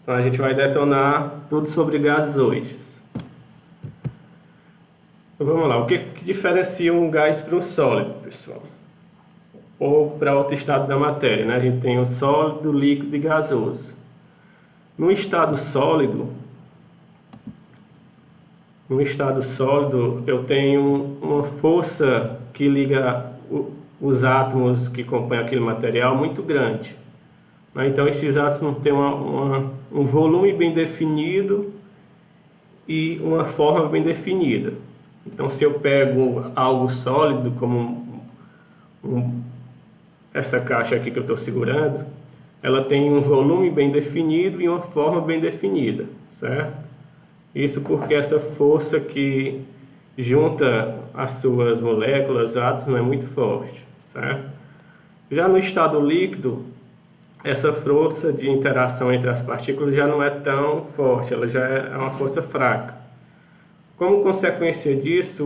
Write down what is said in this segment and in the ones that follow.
Então a gente vai detonar tudo sobre gases hoje. Então vamos lá, o que diferencia um gás para um sólido, pessoal? Ou para outro estado da matéria, né? A gente tem o sólido, líquido e gasoso. No estado sólido, eu tenho uma força que liga os átomos que compõem aquele material muito grande. Então esses átomos têm um volume bem definido e uma forma bem definida. Então se eu pego algo sólido, como essa caixa aqui que eu estou segurando, ela tem um volume bem definido e uma forma bem definida, certo? Isso porque essa força que junta as suas moléculas, átomos, é muito forte, certo? Já no estado líquido, essa força de interação entre as partículas já não é tão forte, ela já é uma força fraca. Como consequência disso,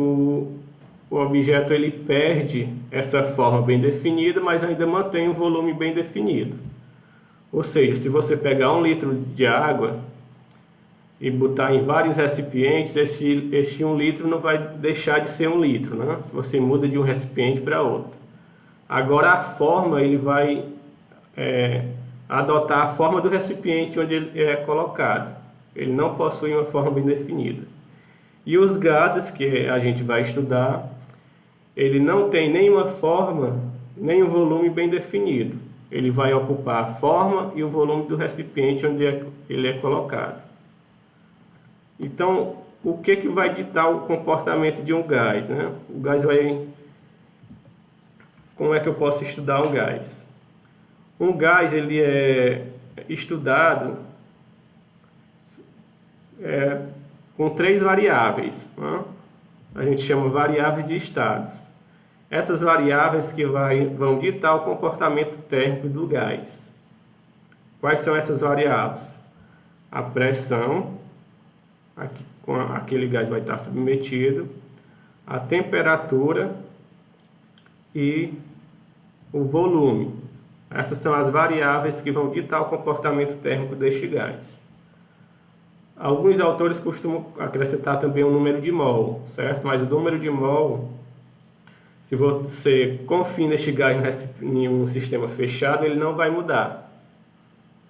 o objeto ele perde essa forma bem definida, mas ainda mantém um volume bem definido. Ou seja, se você pegar 1 litro de água e botar em vários recipientes, esse 1 litro não vai deixar de ser 1 litro, né? Se você muda de um recipiente para outro. Agora a forma, ele vai adotar a forma do recipiente onde ele é colocado. Ele não possui uma forma bem definida. E os gases que a gente vai estudar, ele não tem nenhuma forma, nem um volume bem definido. Ele vai ocupar a forma e o volume do recipiente onde ele é colocado. Então, o que vai ditar o comportamento de um gás, né? O gás vai... Como é que eu posso estudar um gás? Um gás, ele é estudado com 3 variáveis, né? A gente chama variáveis de estados. Essas variáveis que vão ditar o comportamento térmico do gás. Quais são essas variáveis? A pressão, aquele gás vai estar submetido, a temperatura e o volume. Essas são as variáveis que vão ditar o comportamento térmico deste gás. Alguns autores costumam acrescentar também o número de mol, certo? Mas o número de mol, se você confina este gás em um sistema fechado, ele não vai mudar.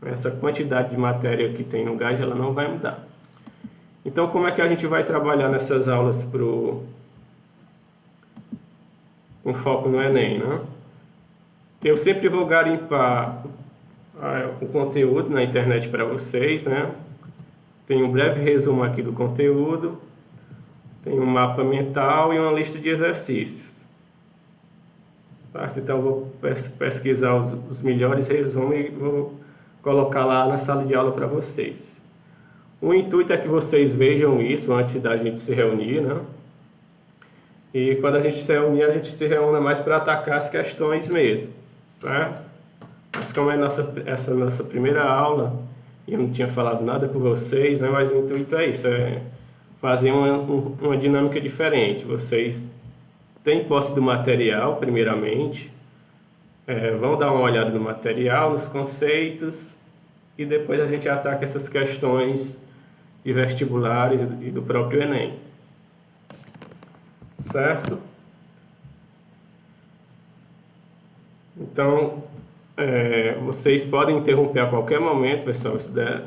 Essa quantidade de matéria que tem no gás, ela não vai mudar. Então, como é que a gente vai trabalhar nessas aulas com foco no Enem, né? Eu sempre vou garimpar o conteúdo na internet para vocês, né? Tem um breve resumo aqui do conteúdo, tem um mapa mental e uma lista de exercícios. Certo? Então, eu vou pesquisar os melhores resumos e vou colocar lá na sala de aula para vocês. O intuito é que vocês vejam isso antes da gente se reunir, né? E quando a gente se reunir, a gente se reúne mais para atacar as questões mesmo, certo? Mas como é essa nossa primeira aula, e eu não tinha falado nada com vocês, né? Mas o intuito é isso, é fazer uma dinâmica diferente. Vocês têm posse do material, primeiramente, vão dar uma olhada no material, nos conceitos, e depois a gente ataca essas questões de vestibulares e do próprio Enem. Certo? Então, vocês podem interromper a qualquer momento, pessoal. Isso é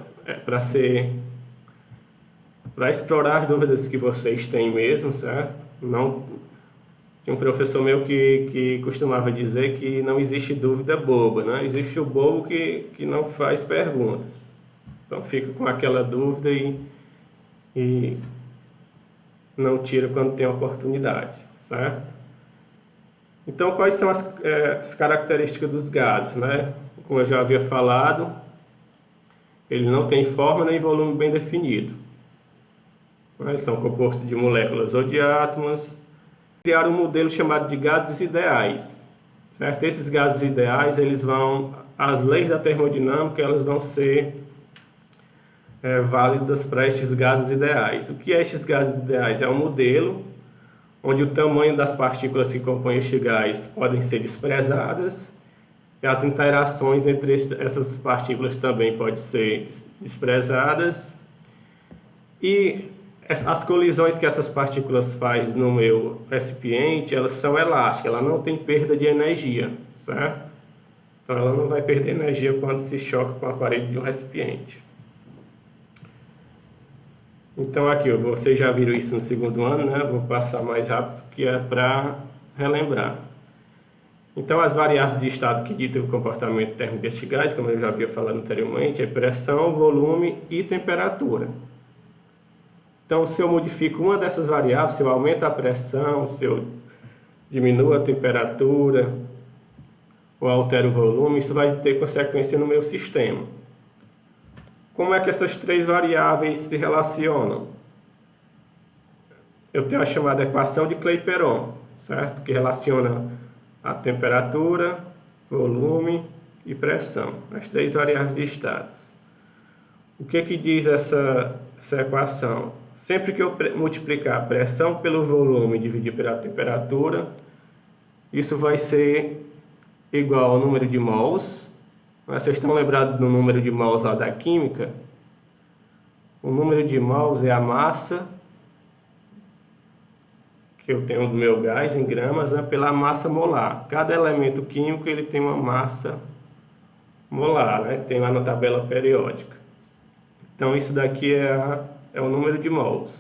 para explorar as dúvidas que vocês têm mesmo, certo? Não, tem um professor meu que costumava dizer que não existe dúvida boba, né? Existe o bobo que não faz perguntas. Então fica com aquela dúvida e não tira quando tem oportunidade, certo? Então, quais são as características dos gases, né? Como eu já havia falado, ele não tem forma nem volume bem definido. Eles são compostos de moléculas ou de átomos. Criaram um modelo chamado de gases ideais, certo? Esses gases ideais, as leis da termodinâmica, elas vão ser válidas para estes gases ideais. O que é estes gases ideais? É um modelo onde o tamanho das partículas que compõem este gás podem ser desprezadas E as interações entre essas partículas também podem ser desprezadas. E as colisões que essas partículas fazem no meu recipiente, elas são elásticas, ela não tem perda de energia, certo? Então ela não vai perder energia quando se choca com a parede de um recipiente. Então aqui, vocês já viram isso no segundo ano, né? Vou passar mais rápido, que é para relembrar. Então as variáveis de estado que ditam o comportamento térmico deste gás, como eu já havia falado anteriormente, é pressão, volume e temperatura. Então se eu modifico uma dessas variáveis, se eu aumento a pressão, se eu diminuo a temperatura ou altero o volume, isso vai ter consequência no meu sistema. Como é que essas três variáveis se relacionam? Eu tenho a chamada equação de Clapeyron, certo? Que relaciona a temperatura, volume e pressão, as três variáveis de estado. O que diz essa equação? Sempre que eu multiplicar a pressão pelo volume e dividir pela temperatura, isso vai ser igual ao número de mols. Vocês estão lembrados do número de mols lá da química? O número de mols é a massa que eu tenho do meu gás em gramas, né, pela massa molar. Cada elemento químico ele tem uma massa molar, né, tem lá na tabela periódica. Então isso daqui é o número de mols,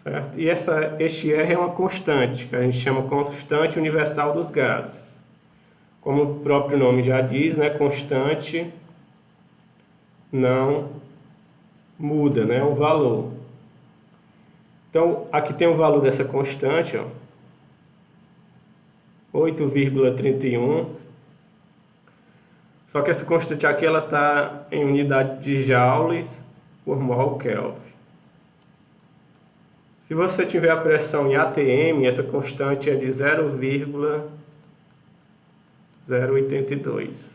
certo? E este R é uma constante, que a gente chama constante universal dos gases. Como o próprio nome já diz, né, constante não muda, né, o valor. Então, aqui tem o valor dessa constante, ó, 8,31. Só que essa constante aqui ela está em unidade de joules por mol Kelvin. Se você tiver a pressão em atm, essa constante é de 0,082.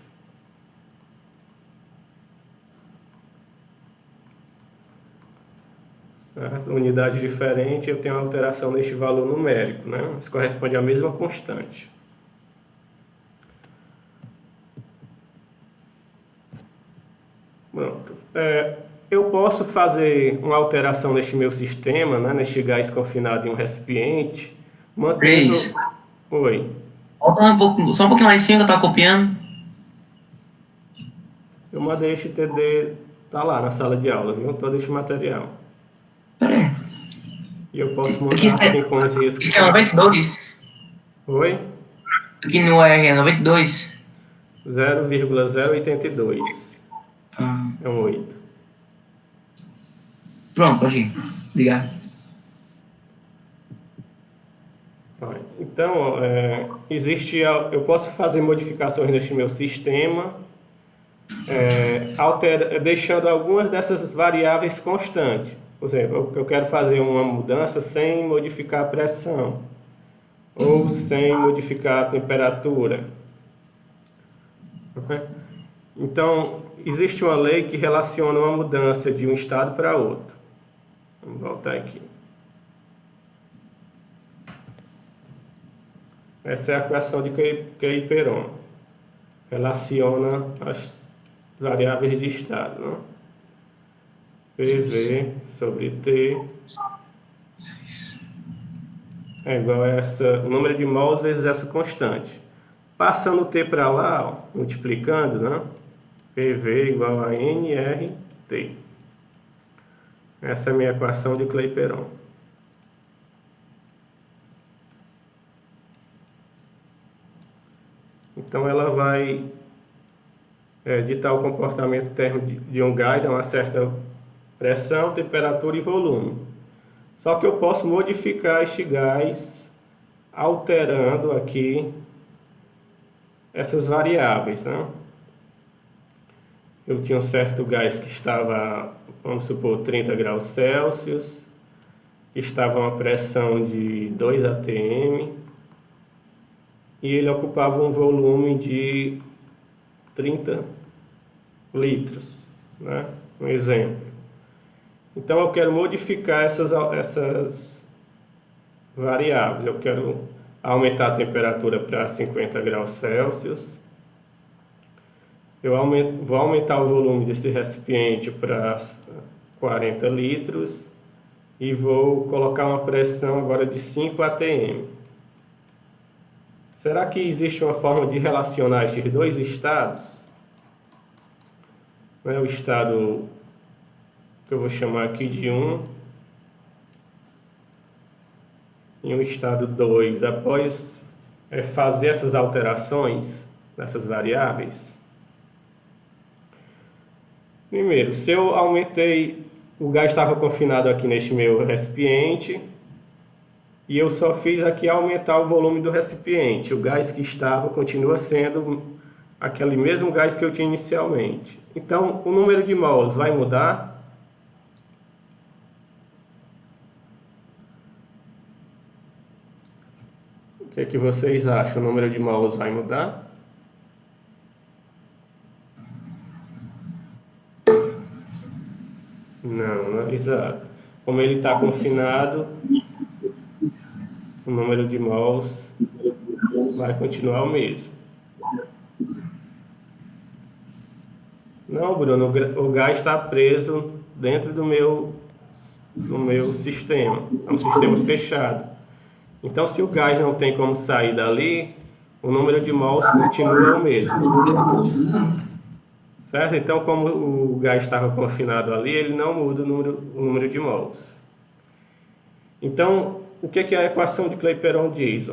Certo? Unidade diferente, eu tenho uma alteração neste valor numérico, né? Isso corresponde à mesma constante. Pronto. Eu posso fazer uma alteração neste meu sistema, né? Neste gás confinado em um recipiente, mantendo... Oi. Volta só um pouquinho mais em cima que eu estava copiando. Eu mandei este TD, tá lá na sala de aula, viu? Todo este material. Pera aí. E eu posso mandar assim com os riscos. Isso aqui é 92? Oi? Aqui no R é 92? 0,082. É um 8. Pronto, pode ir. Obrigado. Então, eu posso fazer modificações neste meu sistema, deixando algumas dessas variáveis constantes. Por exemplo, eu quero fazer uma mudança sem modificar a pressão, ou sem modificar a temperatura. Okay? Então, existe uma lei que relaciona uma mudança de um estado para outro. Vamos voltar aqui. Essa é a equação de Clapeyron. Relaciona as variáveis de estado, né? PV sobre T é igual a o número de mols vezes essa constante. Passando o T para lá, ó, multiplicando, né? PV igual a nRT. Essa é a minha equação de Clapeyron. Então ela vai ditar o comportamento térmico de um gás a uma certa pressão, temperatura e volume. Só que eu posso modificar este gás alterando aqui essas variáveis, né? Eu tinha um certo gás que estava, vamos supor, 30 graus Celsius, que estava a uma pressão de 2 atm, e ele ocupava um volume de 30 litros, né? Um exemplo. Então eu quero modificar essas variáveis. Eu quero aumentar a temperatura para 50 graus Celsius. Vou aumentar o volume desse recipiente para 40 litros e vou colocar uma pressão agora de 5 atm. Será que existe uma forma de relacionar estes dois estados? O estado que eu vou chamar aqui de 1 e o estado 2, após fazer essas alterações nessas variáveis. Primeiro, se eu aumentei, o gás estava confinado aqui neste meu recipiente, e eu só fiz aqui aumentar o volume do recipiente. O gás que estava continua sendo aquele mesmo gás que eu tinha inicialmente. Então, o número de mols vai mudar? O que é que vocês acham? O número de mols vai mudar? Não, exato. Como ele está confinado, o número de mols vai continuar o mesmo. Não, Bruno, o gás está preso dentro do meu sistema. É um sistema fechado. Então, se o gás não tem como sair dali, o número de mols continua o mesmo. Certo? Então, como o gás estava confinado ali, ele não muda o número de mols. Então, o que a equação de Clapeyron diz?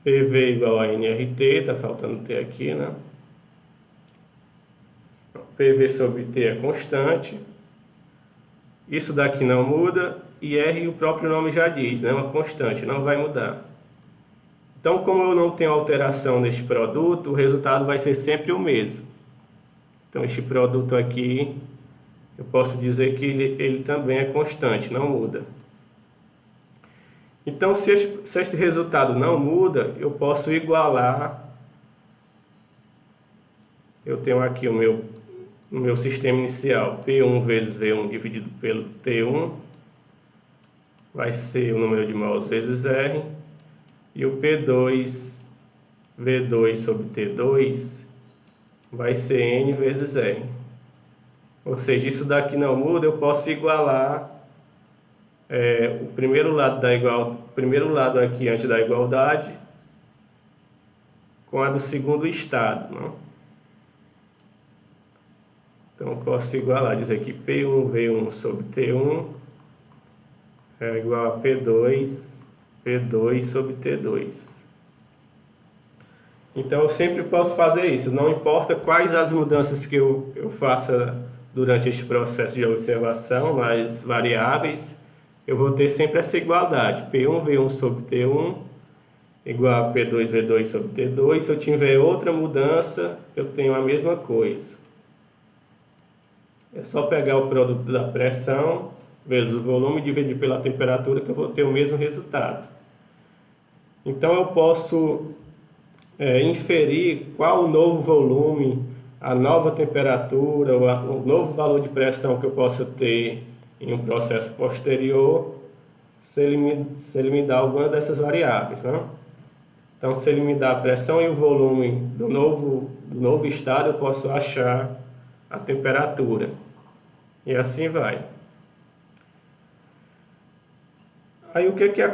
PV igual a nRT, está faltando T aqui, né? PV sobre T é constante. Isso daqui não muda. E R, o próprio nome já diz, né? Uma constante, não vai mudar. Então, como eu não tenho alteração neste produto, o resultado vai ser sempre o mesmo. Então, este produto aqui, eu posso dizer que ele também é constante, não muda. Então, se esse resultado não muda, eu posso igualar. Eu tenho aqui o meu sistema inicial, P1 vezes V1 dividido pelo T1, vai ser o número de mols vezes R, e o P2, V2 sobre T2, vai ser N vezes R. Ou seja, isso daqui não muda, eu posso igualar o primeiro lado aqui antes da igualdade com a do segundo estado, não? Então eu posso igualar, dizer que P1 V1 sobre T1 é igual a P2 P2 sobre T2. Então eu sempre posso fazer isso, não importa quais as mudanças que eu faça durante este processo de observação, nas variáveis, eu vou ter sempre essa igualdade, P1 V1 sobre T1 igual a P2 V2 sobre T2. Se eu tiver outra mudança, eu tenho a mesma coisa. É só pegar o produto da pressão vezes o volume e dividir pela temperatura que eu vou ter o mesmo resultado. Então eu posso inferir qual o novo volume, a nova temperatura, o novo valor de pressão que eu possa ter em um processo posterior, se ele me dá alguma dessas variáveis, né? Então, se ele me dá a pressão e o volume do novo estado, eu posso achar a temperatura. E assim vai. Aí o que é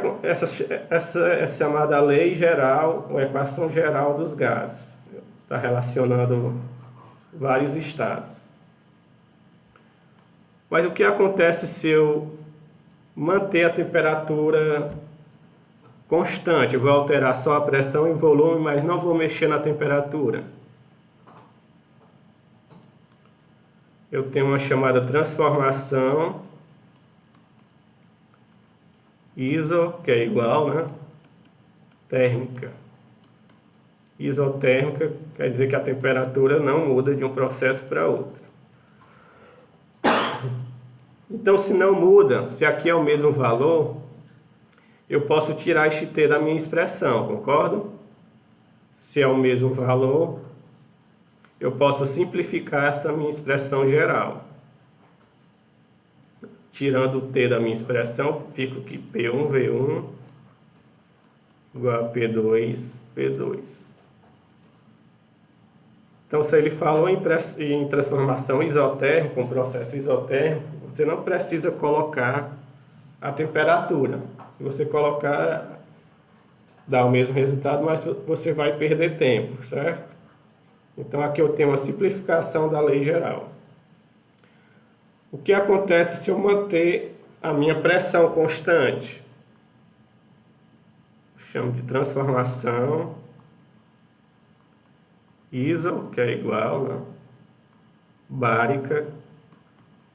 essa é chamada lei geral, ou equação geral dos gases? Está relacionando vários estados. Mas o que acontece se eu manter a temperatura constante? Eu vou alterar só a pressão e o volume, mas não vou mexer na temperatura. Eu tenho uma chamada transformação iso, que é igual, né? Térmica. Isotérmica quer dizer que a temperatura não muda de um processo para outro. Então, se não muda, se aqui é o mesmo valor, eu posso tirar este T da minha expressão, concordo? Se é o mesmo valor, eu posso simplificar essa minha expressão geral. tirando o T da minha expressão, fica que P1V1 igual a P2V2. Então, se ele falou em transformação isotérmica, um processo isotérmico, você não precisa colocar a temperatura. Se você colocar, dá o mesmo resultado, mas você vai perder tempo, certo? Então, aqui eu tenho uma simplificação da lei geral. O que acontece se eu manter a minha pressão constante? Chamo de transformação iso, que é igual, né? Bárica.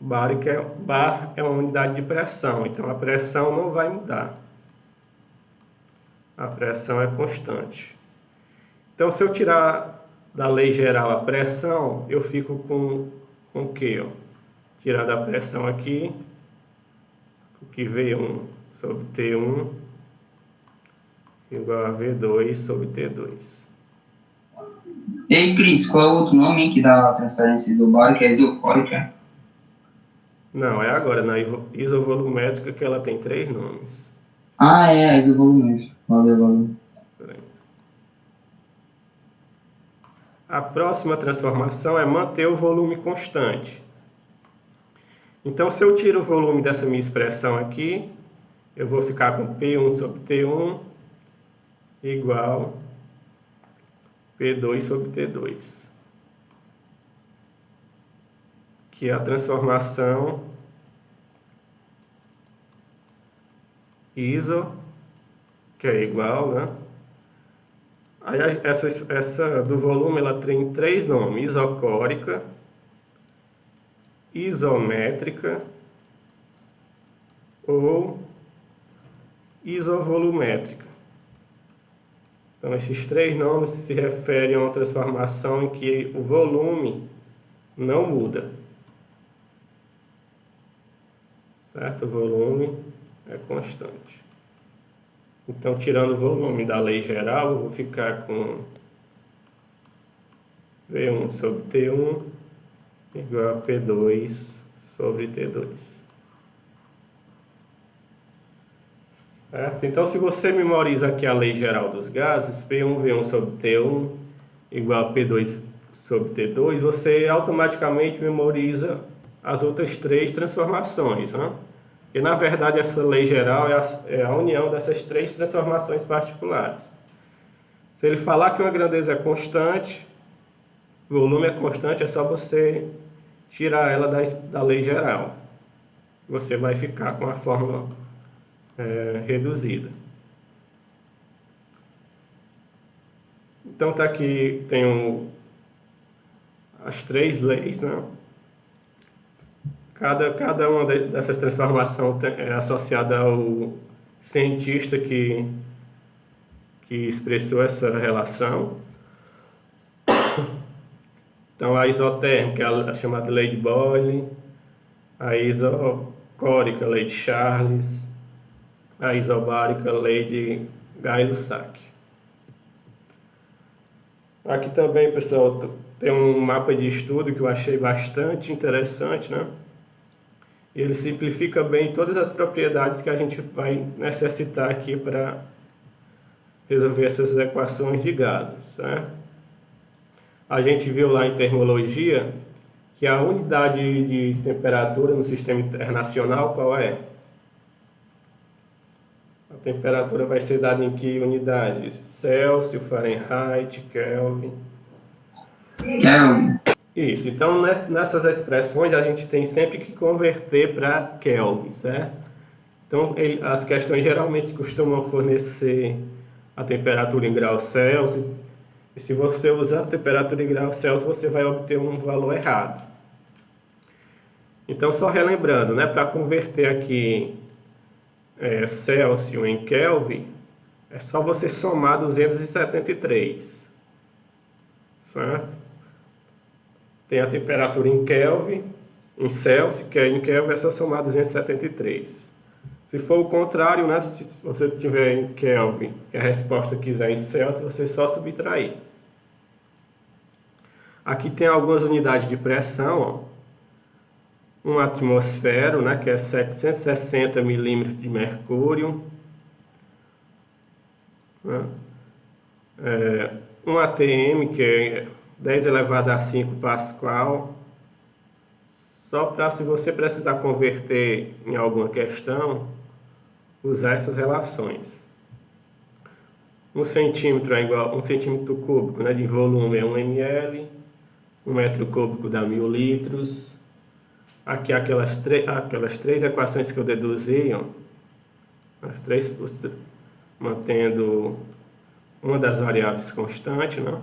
Bar é uma unidade de pressão, então a pressão não vai mudar. A pressão é constante. Então, se eu tirar da lei geral a pressão, eu fico com o quê? Tirar a pressão aqui, o que V1 sobre T1 igual a V2 sobre T2. Ei, Cris, qual é o outro nome que dá a transferência isobárica? É isocórica? Não, é agora, na isovolumétrica, que ela tem 3 nomes. Ah, é, a isovolumétrica. Valeu. A próxima transformação é manter o volume constante. Então, se eu tiro o volume dessa minha expressão aqui, eu vou ficar com P1 sobre T1 igual P2 sobre T2, que é a transformação iso, que é igual, né? Aí essa do volume, ela tem 3 nomes: isocórica, isométrica ou isovolumétrica. Então, esses 3 nomes se referem a uma transformação em que o volume não muda. Certo? O volume é constante. Então, tirando o volume da lei geral, eu vou ficar com V1 sobre T1 igual a P2 sobre T2. Certo? Então, se você memoriza aqui a lei geral dos gases, P1V1 sobre T1 igual a P2 sobre T2, você automaticamente memoriza as outras 3 transformações, né? E, na verdade, essa lei geral é a união dessas 3 transformações particulares. Se ele falar que uma grandeza é constante, o volume é constante, é só você tirar ela da lei geral. Você vai ficar com a fórmula reduzida. Então, tá aqui, tem as 3 leis, né? Cada uma dessas transformações é associada ao cientista que expressou essa relação. Então, a isotérmica é a chamada lei de Boyle, a isocórica, lei de Charles, a isobárica, lei de Gay-Lussac. Aqui também, pessoal, tem um mapa de estudo que eu achei bastante interessante, né? Ele simplifica bem todas as propriedades que a gente vai necessitar aqui para resolver essas equações de gases, certo? A gente viu lá em termologia que a unidade de temperatura no sistema internacional, qual é? A temperatura vai ser dada em que unidades? Celsius, Fahrenheit, Kelvin. Isso, então nessas expressões a gente tem sempre que converter para Kelvin, certo? Então as questões geralmente costumam fornecer a temperatura em graus Celsius, e se você usar a temperatura em graus Celsius, você vai obter um valor errado. Então, só relembrando, né, para converter aqui Celsius em Kelvin, é só você somar 273, certo? Tem a temperatura em Kelvin, em Celsius, que em Kelvin é só somar 273. Se for o contrário, né, se você tiver em Kelvin e a resposta quiser em Celsius, você só subtrair. Aqui tem algumas unidades de pressão, ó. uma atmosfera, né, que é 760 milímetros de mercúrio, né, um ATM, que é 10 elevado a 5 Pascal, só para, se você precisar converter em alguma questão, usar essas relações. 1 centímetro é igual a 1 centímetro cúbico, né, de volume é 1 ml, 1 metro cúbico dá 1000 litros. Aqui aquelas três equações que eu deduzi, ó, as três, mantendo uma das variáveis constante, né?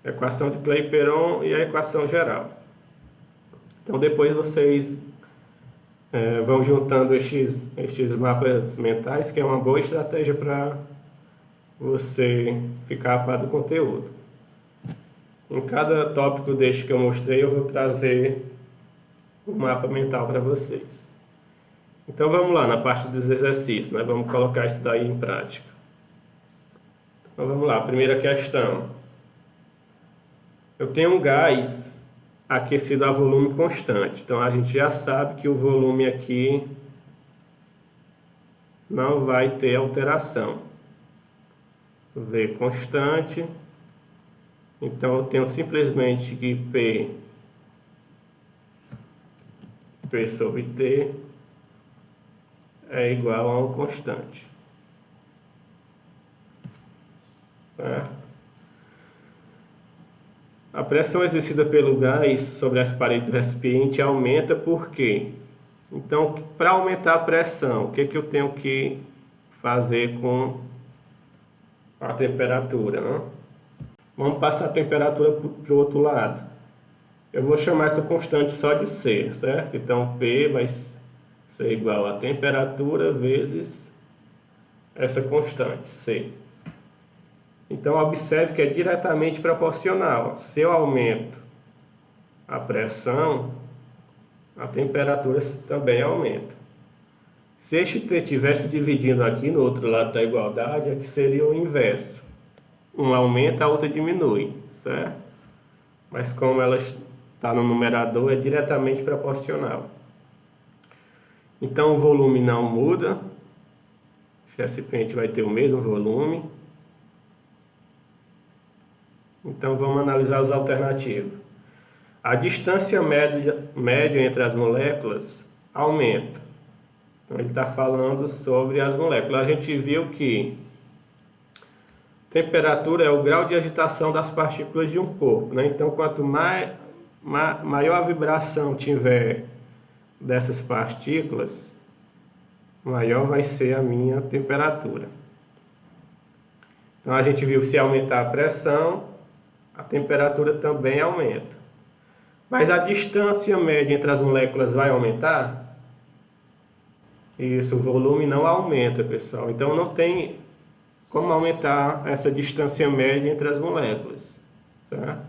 A equação de Clapeyron e a equação geral. Então depois vocês vão juntando estes mapas mentais, que é uma boa estratégia para você ficar a par do conteúdo. Em cada tópico deste que eu mostrei, eu vou trazer um mapa mental para vocês. Então vamos lá, na parte dos exercícios, né? Vamos colocar isso daí em prática. Então vamos lá, primeira questão. Eu tenho um gás aquecido a volume constante. Então a gente já sabe que o volume aqui não vai ter alteração. V constante. Então eu tenho simplesmente que P sobre T é igual a um constante. Certo? A pressão exercida pelo gás sobre as paredes do recipiente aumenta por quê? Então, para aumentar a pressão, o que eu tenho que fazer com a temperatura, né? Vamos passar a temperatura para o outro lado. Eu vou chamar essa constante só de C, certo? Então, P vai ser igual a temperatura vezes essa constante, C. Então, observe que é diretamente proporcional. Se eu aumento a pressão, a temperatura também aumenta. Se este T estivesse dividindo aqui no outro lado da igualdade, aqui seria o inverso. Um aumenta, a outra diminui, certo? Mas como ela está no numerador, é diretamente proporcional. Então o volume não muda. O recipiente vai ter o mesmo volume. Então vamos analisar os alternativos. A distância média entre as moléculas aumenta. Então ele está falando sobre as moléculas. A gente viu que temperatura é o grau de agitação das partículas de um corpo, né? Então, quanto maior a vibração tiver dessas partículas, maior vai ser a minha temperatura. Então, a gente viu que se aumentar a pressão, a temperatura também aumenta. Mas a distância média entre as moléculas vai aumentar? Isso, o volume não aumenta, pessoal. Então, não tem como aumentar essa distância média entre as moléculas, certo?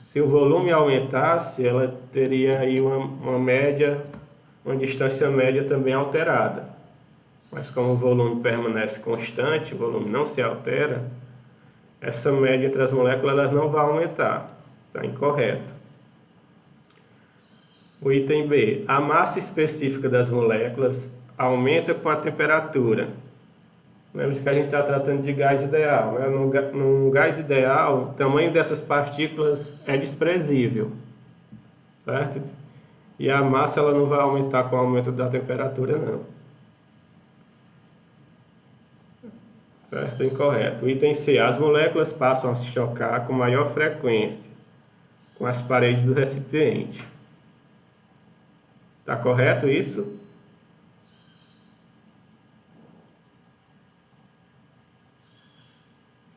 Se o volume aumentasse, ela teria aí uma distância média também alterada. Mas como o volume permanece constante, o volume não se altera, essa média entre as moléculas elas não vai aumentar. Está incorreto. O item B. A massa específica das moléculas aumenta com a temperatura. Lembra que a gente está tratando de gás ideal, né? No gás ideal, o tamanho dessas partículas é desprezível, certo? E a massa ela não vai aumentar com o aumento da temperatura, não. Certo? Incorreto. O item C. As moléculas passam a se chocar com maior frequência com as paredes do recipiente. Está correto isso?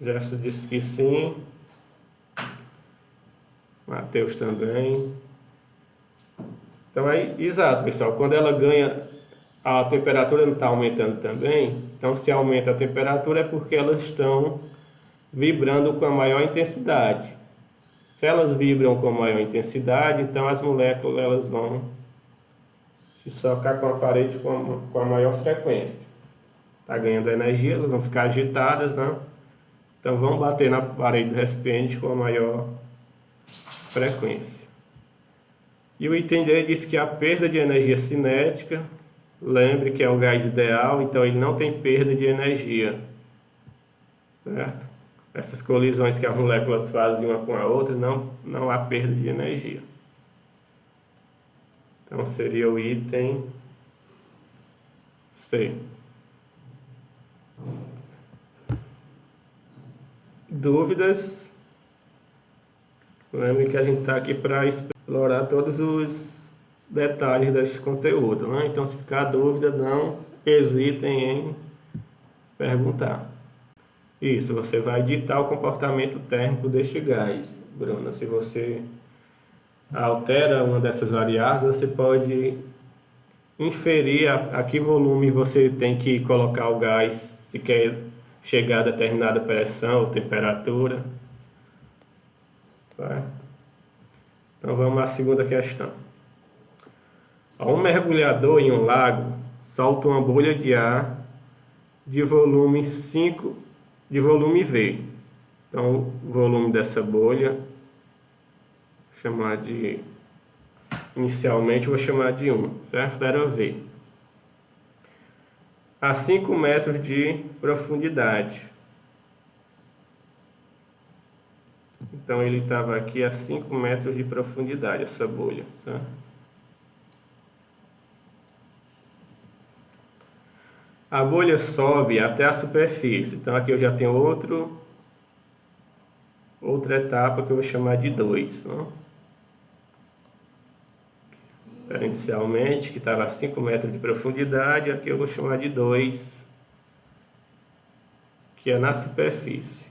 Jefferson disse que sim. Mateus também. Então é exato, pessoal. Quando ela ganha, a temperatura não está aumentando também. Então, se aumenta a temperatura é porque elas estão vibrando com a maior intensidade. Se elas vibram com maior intensidade, então as moléculas elas vão se chocar com a parede com a maior frequência. Está ganhando energia, elas vão ficar agitadas, né? Então vão bater na parede do recipiente com a maior frequência. E o item D diz que a perda de energia cinética, lembre que é um gás ideal, então ele não tem perda de energia, certo? Essas colisões que as moléculas fazem uma com a outra, não há perda de energia. Então seria o item C. Dúvidas? Lembre que a gente está aqui para explorar todos os detalhes desse conteúdo, né? Então, se ficar dúvida, não hesitem em perguntar. Isso, você vai ditar o comportamento térmico deste gás, Bruna. Se você altera uma dessas variáveis, você pode inferir a que volume você tem que colocar o gás, se quer chegar a determinada pressão ou temperatura. Certo? Então vamos à segunda questão. Um mergulhador em um lago solta uma bolha de ar de volume V. Então o volume dessa bolha, inicialmente vou chamar de 1, certo? Era V. A 5 metros de profundidade. Então ele estava aqui a 5 metros de profundidade, essa bolha, certo? A bolha sobe até a superfície. Então aqui eu já tenho outra etapa que eu vou chamar de 2, não? Inicialmente, que estava a 5 metros de profundidade, aqui eu vou chamar de 2, que é na superfície.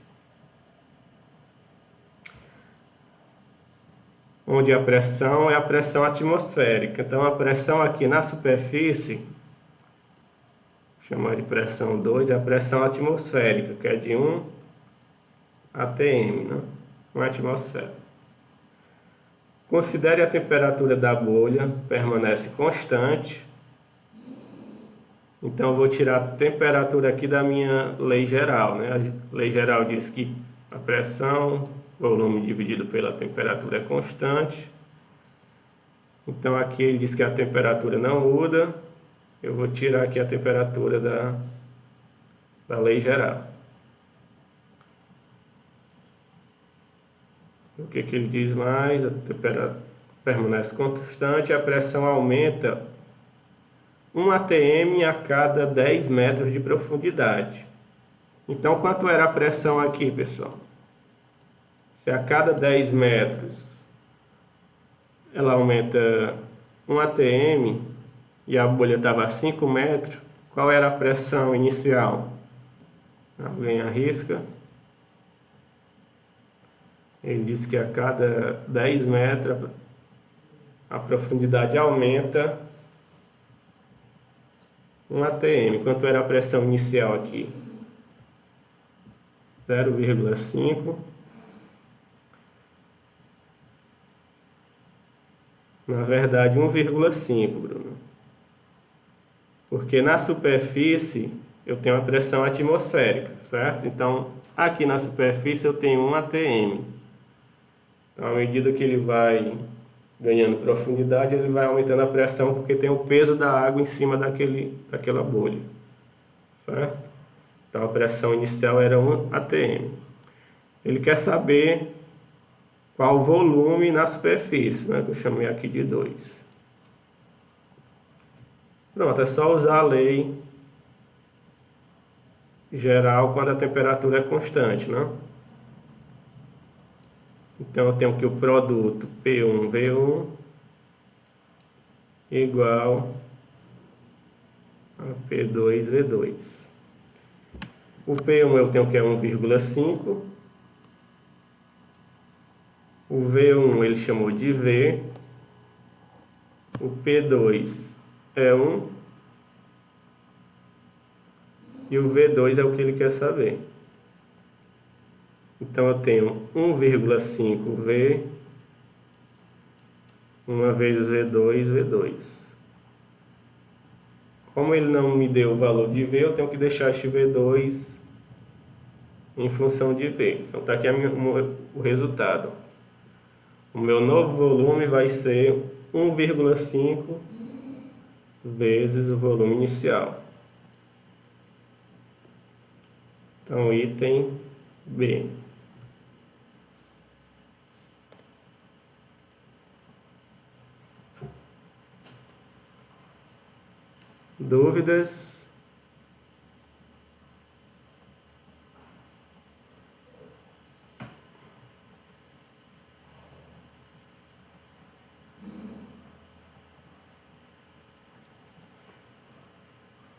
Onde a pressão é a pressão atmosférica. Então a pressão aqui na superfície, vou chamar de pressão 2, é a pressão atmosférica, que é de 1 atm, né? 1 atmosfera. Considere a temperatura da bolha, permanece constante. Então, eu vou tirar a temperatura aqui da minha lei geral, né? A lei geral diz que a pressão, volume dividido pela temperatura é constante. Então, aqui ele diz que a temperatura não muda. Eu vou tirar aqui a temperatura da lei geral. O que ele diz mais? A temperatura permanece constante, a pressão aumenta 1 atm a cada 10 metros de profundidade. Então, quanto era a pressão aqui, pessoal? Se a cada 10 metros ela aumenta 1 atm e a bolha estava a 5 metros, qual era a pressão inicial? Alguém arrisca? Ele diz que a cada 10 metros a profundidade aumenta 1 atm. Quanto era a pressão inicial aqui? 0,5. Na verdade, 1,5, Bruno. Porque na superfície eu tenho a pressão atmosférica, certo? Então, aqui na superfície eu tenho 1 atm. Então, à medida que ele vai ganhando profundidade, ele vai aumentando a pressão, porque tem o peso da água em cima daquela bolha, certo? Então, a pressão inicial era 1 atm. Ele quer saber qual o volume na superfície, né? Que eu chamei aqui de 2. Pronto, é só usar a lei geral quando a temperatura é constante, né? Então eu tenho que o produto P1V1 igual a P2V2. O P1 eu tenho que é 1,5. O V1 ele chamou de V. O P2 é 1. E o V2 é o que ele quer saber. Então eu tenho 1,5V, 1 vezes V2, V2. Como ele não me deu o valor de V, eu tenho que deixar este V2 em função de V. Então está aqui o resultado. O meu novo volume vai ser 1,5 vezes o volume inicial. Então, item B. Dúvidas?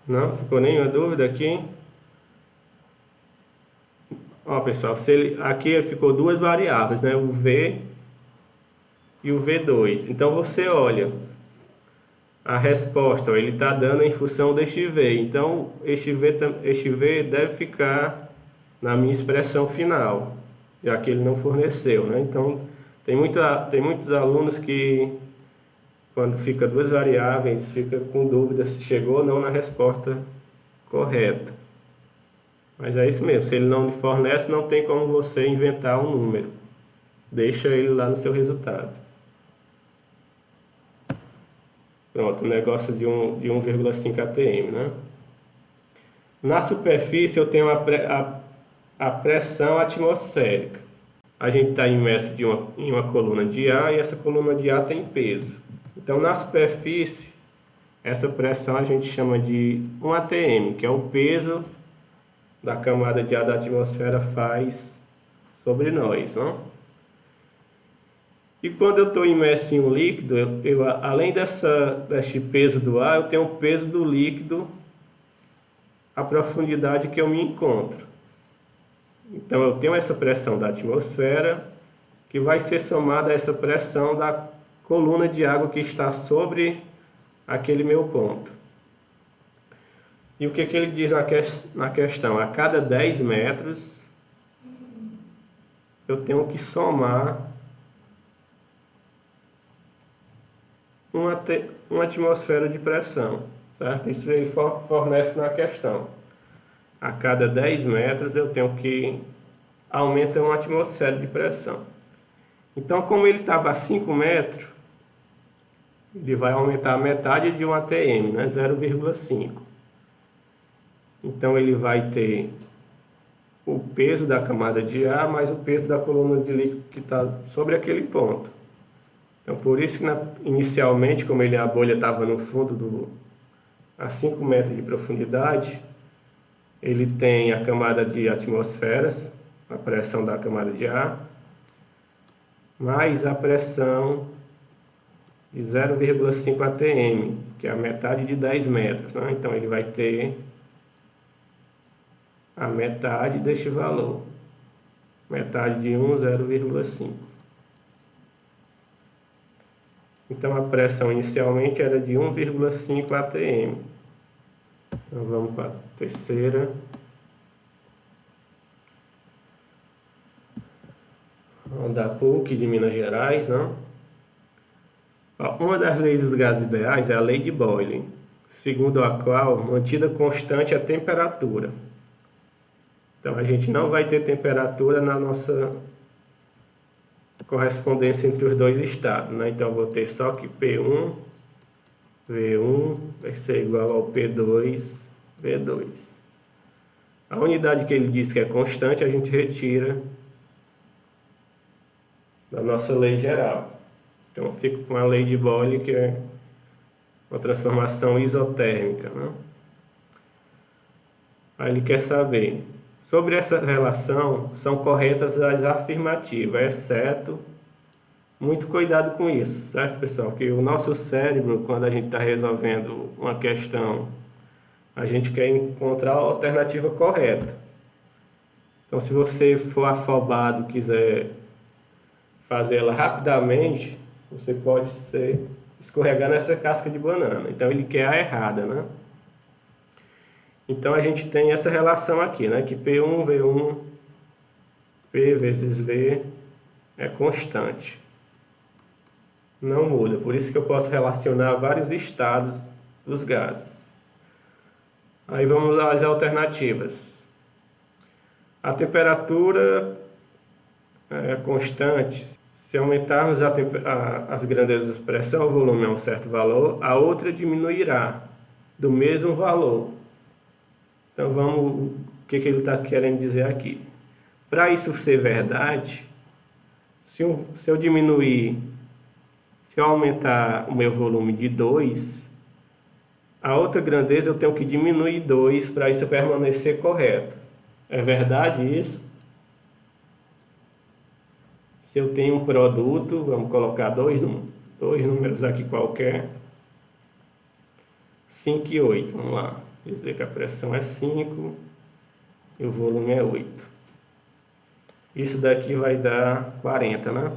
Não? Ficou nenhuma dúvida aqui? Ó, pessoal, aqui ficou duas variáveis, né? O V e o V2. Então, você olha a resposta, ó, ele está dando em função deste V. Então, este V deve ficar na minha expressão final, já que ele não forneceu, né? Então, tem muitos alunos que, quando fica duas variáveis, fica com dúvida se chegou ou não na resposta correta. Mas é isso mesmo, se ele não lhe fornece, não tem como você inventar um número. Deixa ele lá no seu resultado. Pronto, o negócio de 1,5 atm, né? Na superfície eu tenho a pressão atmosférica. A gente está imerso em uma coluna de ar e essa coluna de ar tem peso. Então, na superfície, essa pressão a gente chama de 1 atm, que é o peso da camada de ar da atmosfera faz sobre nós, não? E quando eu estou imerso em um líquido, além deste peso do ar, eu tenho o peso do líquido, a profundidade que eu me encontro. Então, eu tenho essa pressão da atmosfera, que vai ser somada a essa pressão da coluna de água que está sobre aquele meu ponto. E o que ele diz na questão? A cada 10 metros, eu tenho que somar uma atmosfera de pressão, certo? Isso ele fornece na questão. A cada 10 metros eu tenho que aumentar uma atmosfera de pressão. Então, como ele estava a 5 metros, ele vai aumentar a metade de 1 atm, né? 0,5. Então, ele vai ter o peso da camada de ar mais o peso da coluna de líquido que está sobre aquele ponto. Então, por isso que inicialmente, como a bolha estava no fundo a 5 metros de profundidade, ele tem a camada de atmosferas, a pressão da camada de ar, mais a pressão de 0,5 atm, que é a metade de 10 metros. Né? Então, ele vai ter a metade deste valor, metade de 1, 0,5. Então, a pressão inicialmente era de 1,5 atm. Então, vamos para a terceira. Da PUC de Minas Gerais, né? Uma das leis dos gases ideais é a lei de Boyle, segundo a qual mantida constante a temperatura. Então, a gente não vai ter temperatura na nossa correspondência entre os dois estados, né? Então, eu vou ter só que P1, V1 vai ser igual ao P2, V2. A unidade que ele diz que é constante, a gente retira da nossa lei geral. Então, eu fico com a lei de Boyle, que é uma transformação isotérmica, né? Aí ele quer saber, sobre essa relação, são corretas as afirmativas, exceto, muito cuidado com isso, certo, pessoal? Que o nosso cérebro, quando a gente está resolvendo uma questão, a gente quer encontrar a alternativa correta. Então, se você for afobado, quiser fazer ela rapidamente, você pode escorregar nessa casca de banana. Então, ele quer a errada, né? Então, a gente tem essa relação aqui, né? Que P1, V1, P vezes V é constante. Não muda. Por isso que eu posso relacionar vários estados dos gases. Aí vamos às alternativas. A temperatura é constante Se aumentarmos as grandezas da pressão, o volume a um certo valor, a outra diminuirá do mesmo valor. Então o que ele está querendo dizer aqui? Para isso ser verdade, se eu aumentar o meu volume de 2, a outra grandeza eu tenho que diminuir 2 para isso permanecer correto. É verdade isso? Se eu tenho um produto, vamos colocar dois números aqui qualquer, 5 e 8, vamos lá. Dizer que a pressão é 5 e o volume é 8. Isso daqui vai dar 40, né?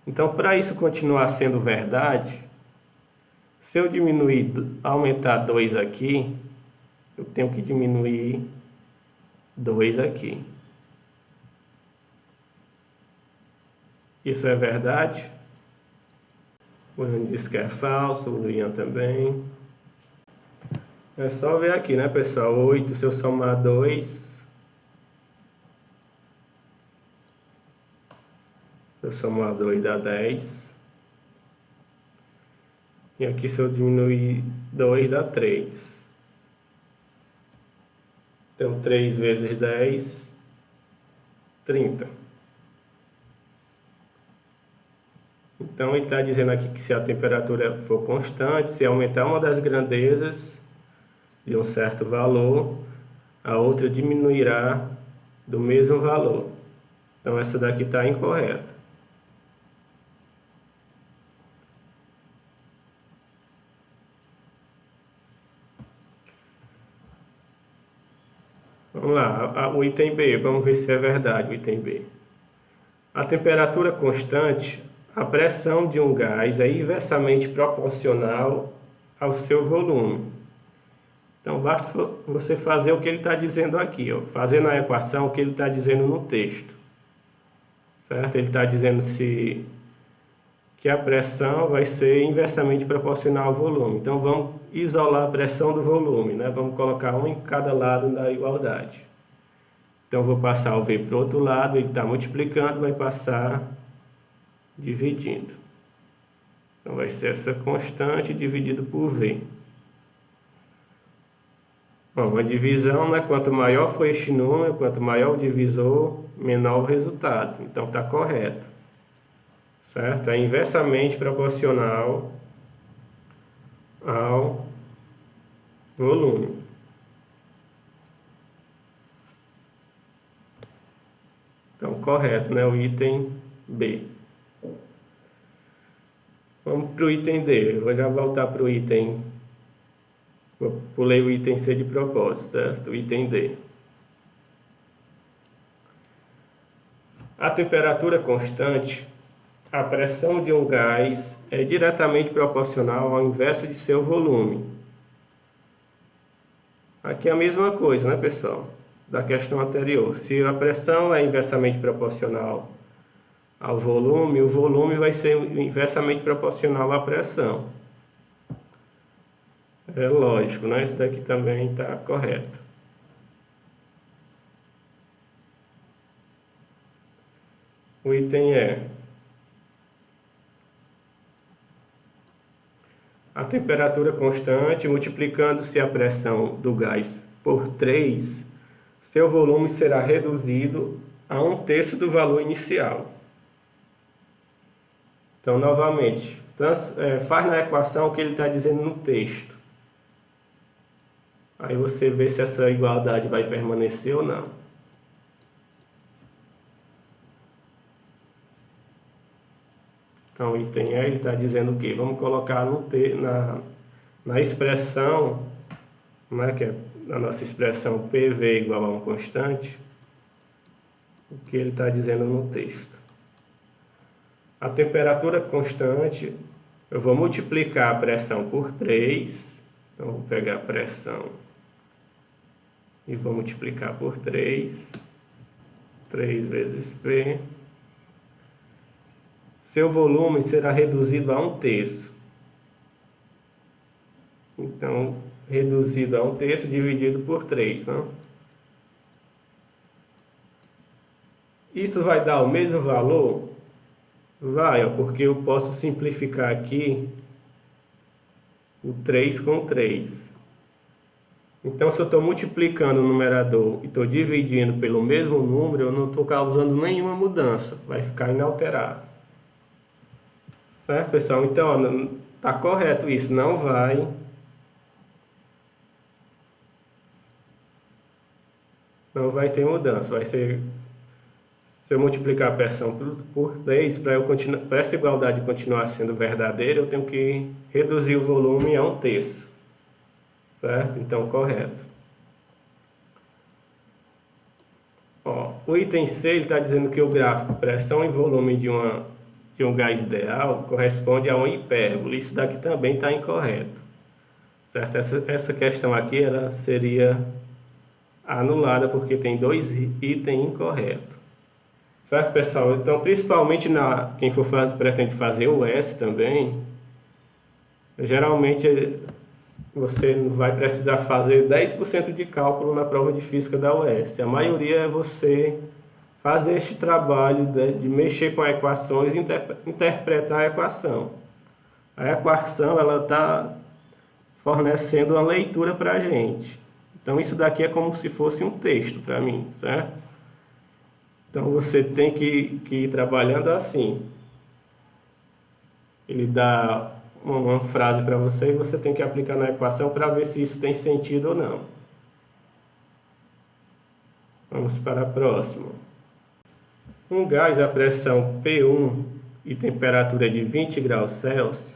Então, para isso continuar sendo verdade, se eu aumentar 2 aqui, eu tenho que diminuir 2 aqui. Isso é verdade? O Ian diz que é falso, o Ian também. É só ver aqui, né, pessoal? 8, se eu somar 2, se eu somar 2 dá 10. E aqui, se eu diminuir 2, dá 3. Então, 3 vezes 10, 30. Então, ele está dizendo aqui que se a temperatura for constante, se aumentar uma das grandezas de um certo valor, a outra diminuirá do mesmo valor. Então, essa daqui está incorreta. Vamos lá, o item B, vamos ver se é verdade o item B. A temperatura constante, a pressão de um gás é inversamente proporcional ao seu volume. Então, basta você fazer o que ele está dizendo aqui, ó, fazendo a equação o que ele está dizendo no texto. Certo? Ele está dizendo que a pressão vai ser inversamente proporcional ao volume. Então, vamos isolar a pressão do volume, né? Vamos colocar um em cada lado da igualdade. Então, vou passar o V para o outro lado, ele está multiplicando, vai passar dividindo. Então, vai ser essa constante dividido por V. Bom, a divisão, né? Quanto maior for este número, quanto maior o divisor, menor o resultado. Então, está correto. Certo? É inversamente proporcional ao volume. Então, correto, né? O item B. Vamos para o item D. Eu vou já voltar para o item. Pulei o item C de propósito, certo? O item D. A temperatura constante, a pressão de um gás é diretamente proporcional ao inverso de seu volume. Aqui é a mesma coisa, né, pessoal? Da questão anterior. Se a pressão é inversamente proporcional ao volume, o volume vai ser inversamente proporcional à pressão. É lógico, né? Isso daqui também está correto. O item E. A temperatura constante, multiplicando-se a pressão do gás por 3, seu volume será reduzido a 1/3 do valor inicial. Então, novamente, faz na equação o que ele está dizendo no texto. Aí você vê se essa igualdade vai permanecer ou não. Então, o item E, ele está dizendo o quê? Vamos colocar na expressão, né, que é a nossa expressão PV igual a um constante, o que ele está dizendo no texto. A temperatura constante, eu vou multiplicar a pressão por 3, então vou pegar a pressão e vou multiplicar por 3 vezes P. Seu volume será reduzido a 1/3. Então, reduzido a 1/3 dividido por 3, né? Isso vai dar o mesmo valor? Vai, ó, porque eu posso simplificar aqui o 3 com 3. Então, se eu estou multiplicando o numerador e estou dividindo pelo mesmo número, eu não estou causando nenhuma mudança, vai ficar inalterado. Certo, pessoal? Então, está correto isso, não vai ter mudança, vai ser, se eu multiplicar a pressão por 3, para essa igualdade continuar sendo verdadeira, eu tenho que reduzir o volume a 1/3. Certo? Então, correto. Ó, o item C está dizendo que o gráfico pressão e volume de um gás ideal corresponde a uma hipérbole. Isso daqui também está incorreto. Certo? Essa questão aqui ela seria anulada porque tem 2 itens incorretos. Certo, pessoal? Então, principalmente quem pretende fazer o S também, geralmente você vai precisar fazer 10% de cálculo na prova de física da UES. A maioria é você fazer este trabalho de mexer com equações e interpretar a equação. A equação ela está fornecendo uma leitura para a gente. Então isso daqui é como se fosse um texto para mim, certo? Então você tem que ir trabalhando assim. Ele dá uma frase para você e você tem que aplicar na equação para ver se isso tem sentido ou não. Vamos para a próxima. Um gás a pressão P1 e temperatura de 20 graus Celsius.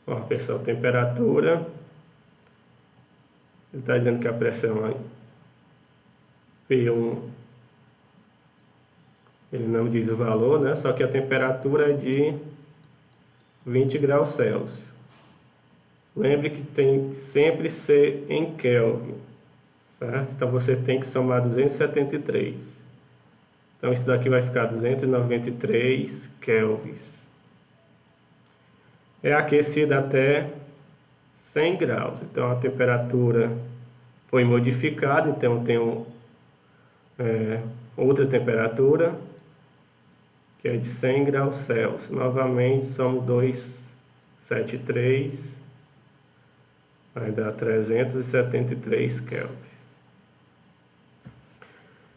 Ó, pessoal, temperatura. Ele está dizendo que a pressão P1, ele não diz o valor, né? Só que a temperatura é de 20 graus Celsius. Lembre que tem que sempre ser em Kelvin, certo? Então você tem que somar 273. Então isso daqui vai ficar 293 kelvins. É aquecida até 100 graus. Então a temperatura foi modificada, então tem outra temperatura que é de 100 graus Celsius. Novamente, somos 273, vai dar 373 Kelvin.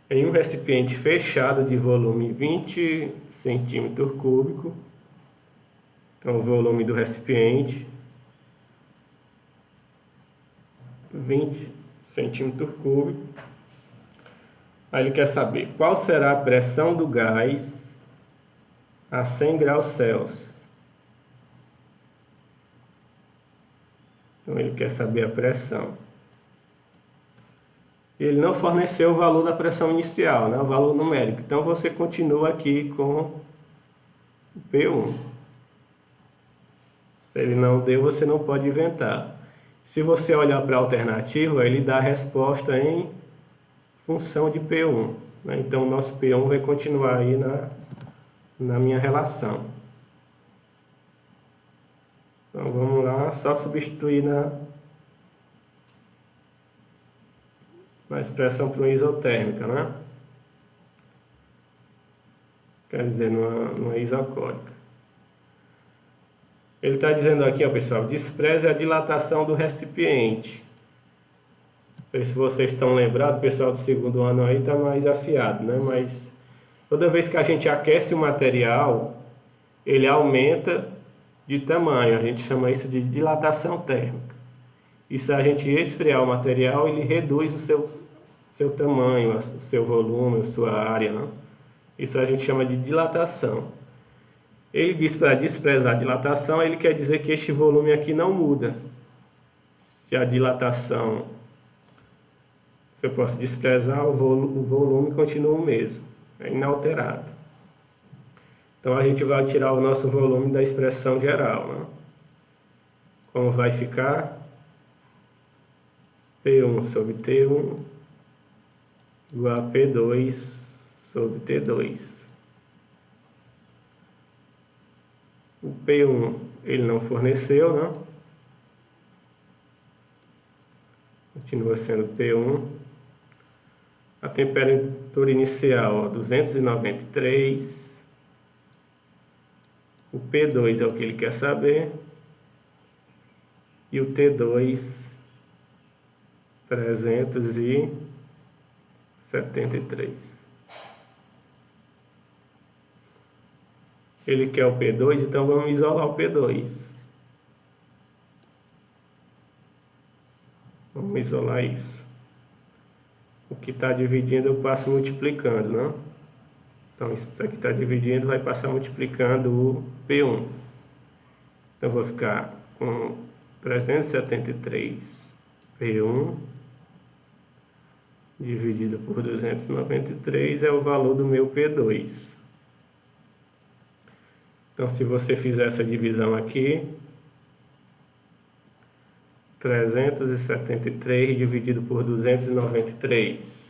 Em um recipiente fechado de volume 20 centímetros cúbicos, então o volume do recipiente, 20 centímetros cúbicos. Aí ele quer saber qual será a pressão do gás a 100 graus Celsius. Então ele quer saber a pressão. Ele não forneceu o valor da pressão inicial, né? O valor numérico. Então você continua aqui com o P1. Se ele não deu, você não pode inventar. Se você olhar para a alternativa, ele dá a resposta em função de P1. Né? Então o nosso P1 vai continuar aí na minha relação. Então vamos lá, só substituir na expressão para uma isotérmica, né? Quer dizer, numa isocórica. Ele está dizendo aqui, ó, pessoal, despreze a dilatação do recipiente. Não sei se vocês estão lembrados, o pessoal do segundo ano aí está mais afiado, né? Mas toda vez que a gente aquece o material, ele aumenta de tamanho. A gente chama isso de dilatação térmica. E se a gente esfriar o material, ele reduz o seu tamanho, o seu volume, a sua área, né? Isso a gente chama de dilatação. Ele diz para desprezar a dilatação, ele quer dizer que este volume aqui não muda. Se a dilatação, se eu posso desprezar, o volume continua o mesmo, é inalterado. Então a gente vai tirar o nosso volume da expressão geral, né? Como vai ficar? P1 sobre T1 igual a P2 sobre T2. O P1 ele não forneceu, né? Continua sendo P1. A temperatura inicial, ó, 293. O P2 é o que ele quer saber. E o T2, 373. Ele quer o P2, então vamos isolar o P2. Vamos isolar isso. O que está dividindo eu passo multiplicando, né? Então isso aqui está dividindo, vai passar multiplicando o P1. Então eu vou ficar com 373 P1 dividido por 293 é o valor do meu P2. Então se você fizer essa divisão aqui, 373 dividido por 293,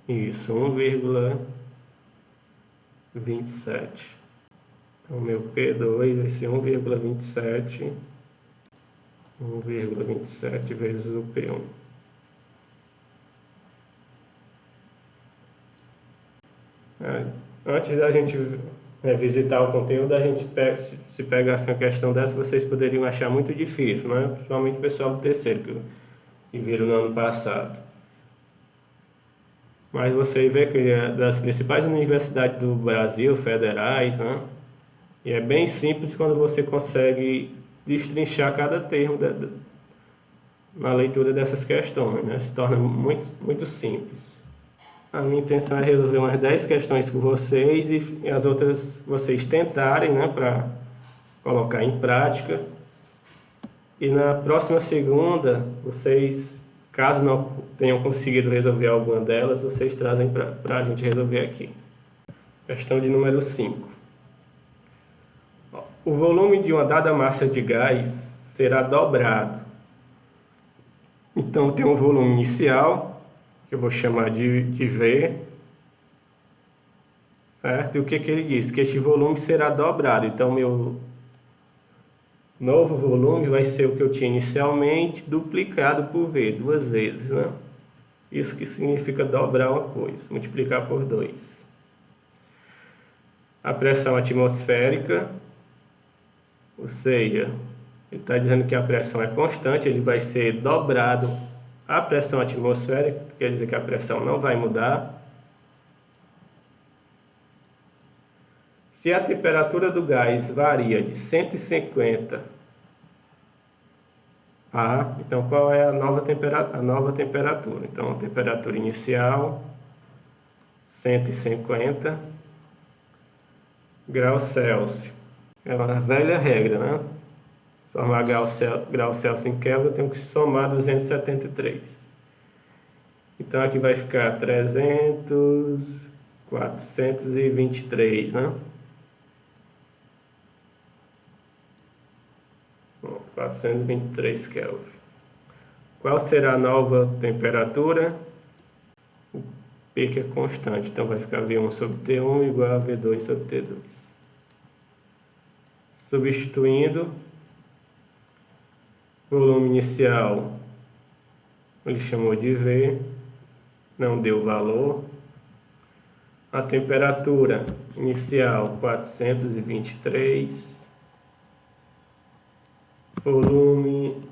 isso, 1,27. Então, meu P2 vai ser 1,27 vezes o P1. Antes da gente visitar o conteúdo, a gente se pegasse uma questão dessa, vocês poderiam achar muito difícil, né? Principalmente o pessoal do terceiro, que viram no ano passado. Mas você vê que é das principais universidades do Brasil, federais, né? E é bem simples quando você consegue destrinchar cada termo na leitura dessas questões, né? Se torna muito, muito simples. A minha intenção é resolver umas 10 questões com vocês e as outras vocês tentarem, né, para colocar em prática. E na próxima segunda, vocês, caso não tenham conseguido resolver alguma delas, vocês trazem para a gente resolver aqui. Questão de número 5. O volume de uma dada massa de gás será dobrado. Então, tem um volume inicial, que eu vou chamar de V, certo? E o que ele diz? Que este volume será dobrado. Então, meu novo volume vai ser o que eu tinha inicialmente, duplicado por V, 2 vezes, né? Isso que significa dobrar uma coisa, multiplicar por 2. A pressão atmosférica, ou seja, ele está dizendo que a pressão é constante, ele vai ser dobrado a pressão atmosférica, quer dizer que a pressão não vai mudar. Se a temperatura do gás varia de 150 a... Então, qual é a nova temperatura? Então, a temperatura inicial, 150 graus Celsius. É uma velha regra, né? Somar grau Celsius em Kelvin, eu tenho que somar 273. Então, aqui vai ficar 423, né? 423 Kelvin. Qual será a nova temperatura? O P que é constante, então vai ficar V1 sobre T1 igual a V2 sobre T2. Substituindo, volume inicial, ele chamou de V, não deu valor. A temperatura inicial, 423. Volume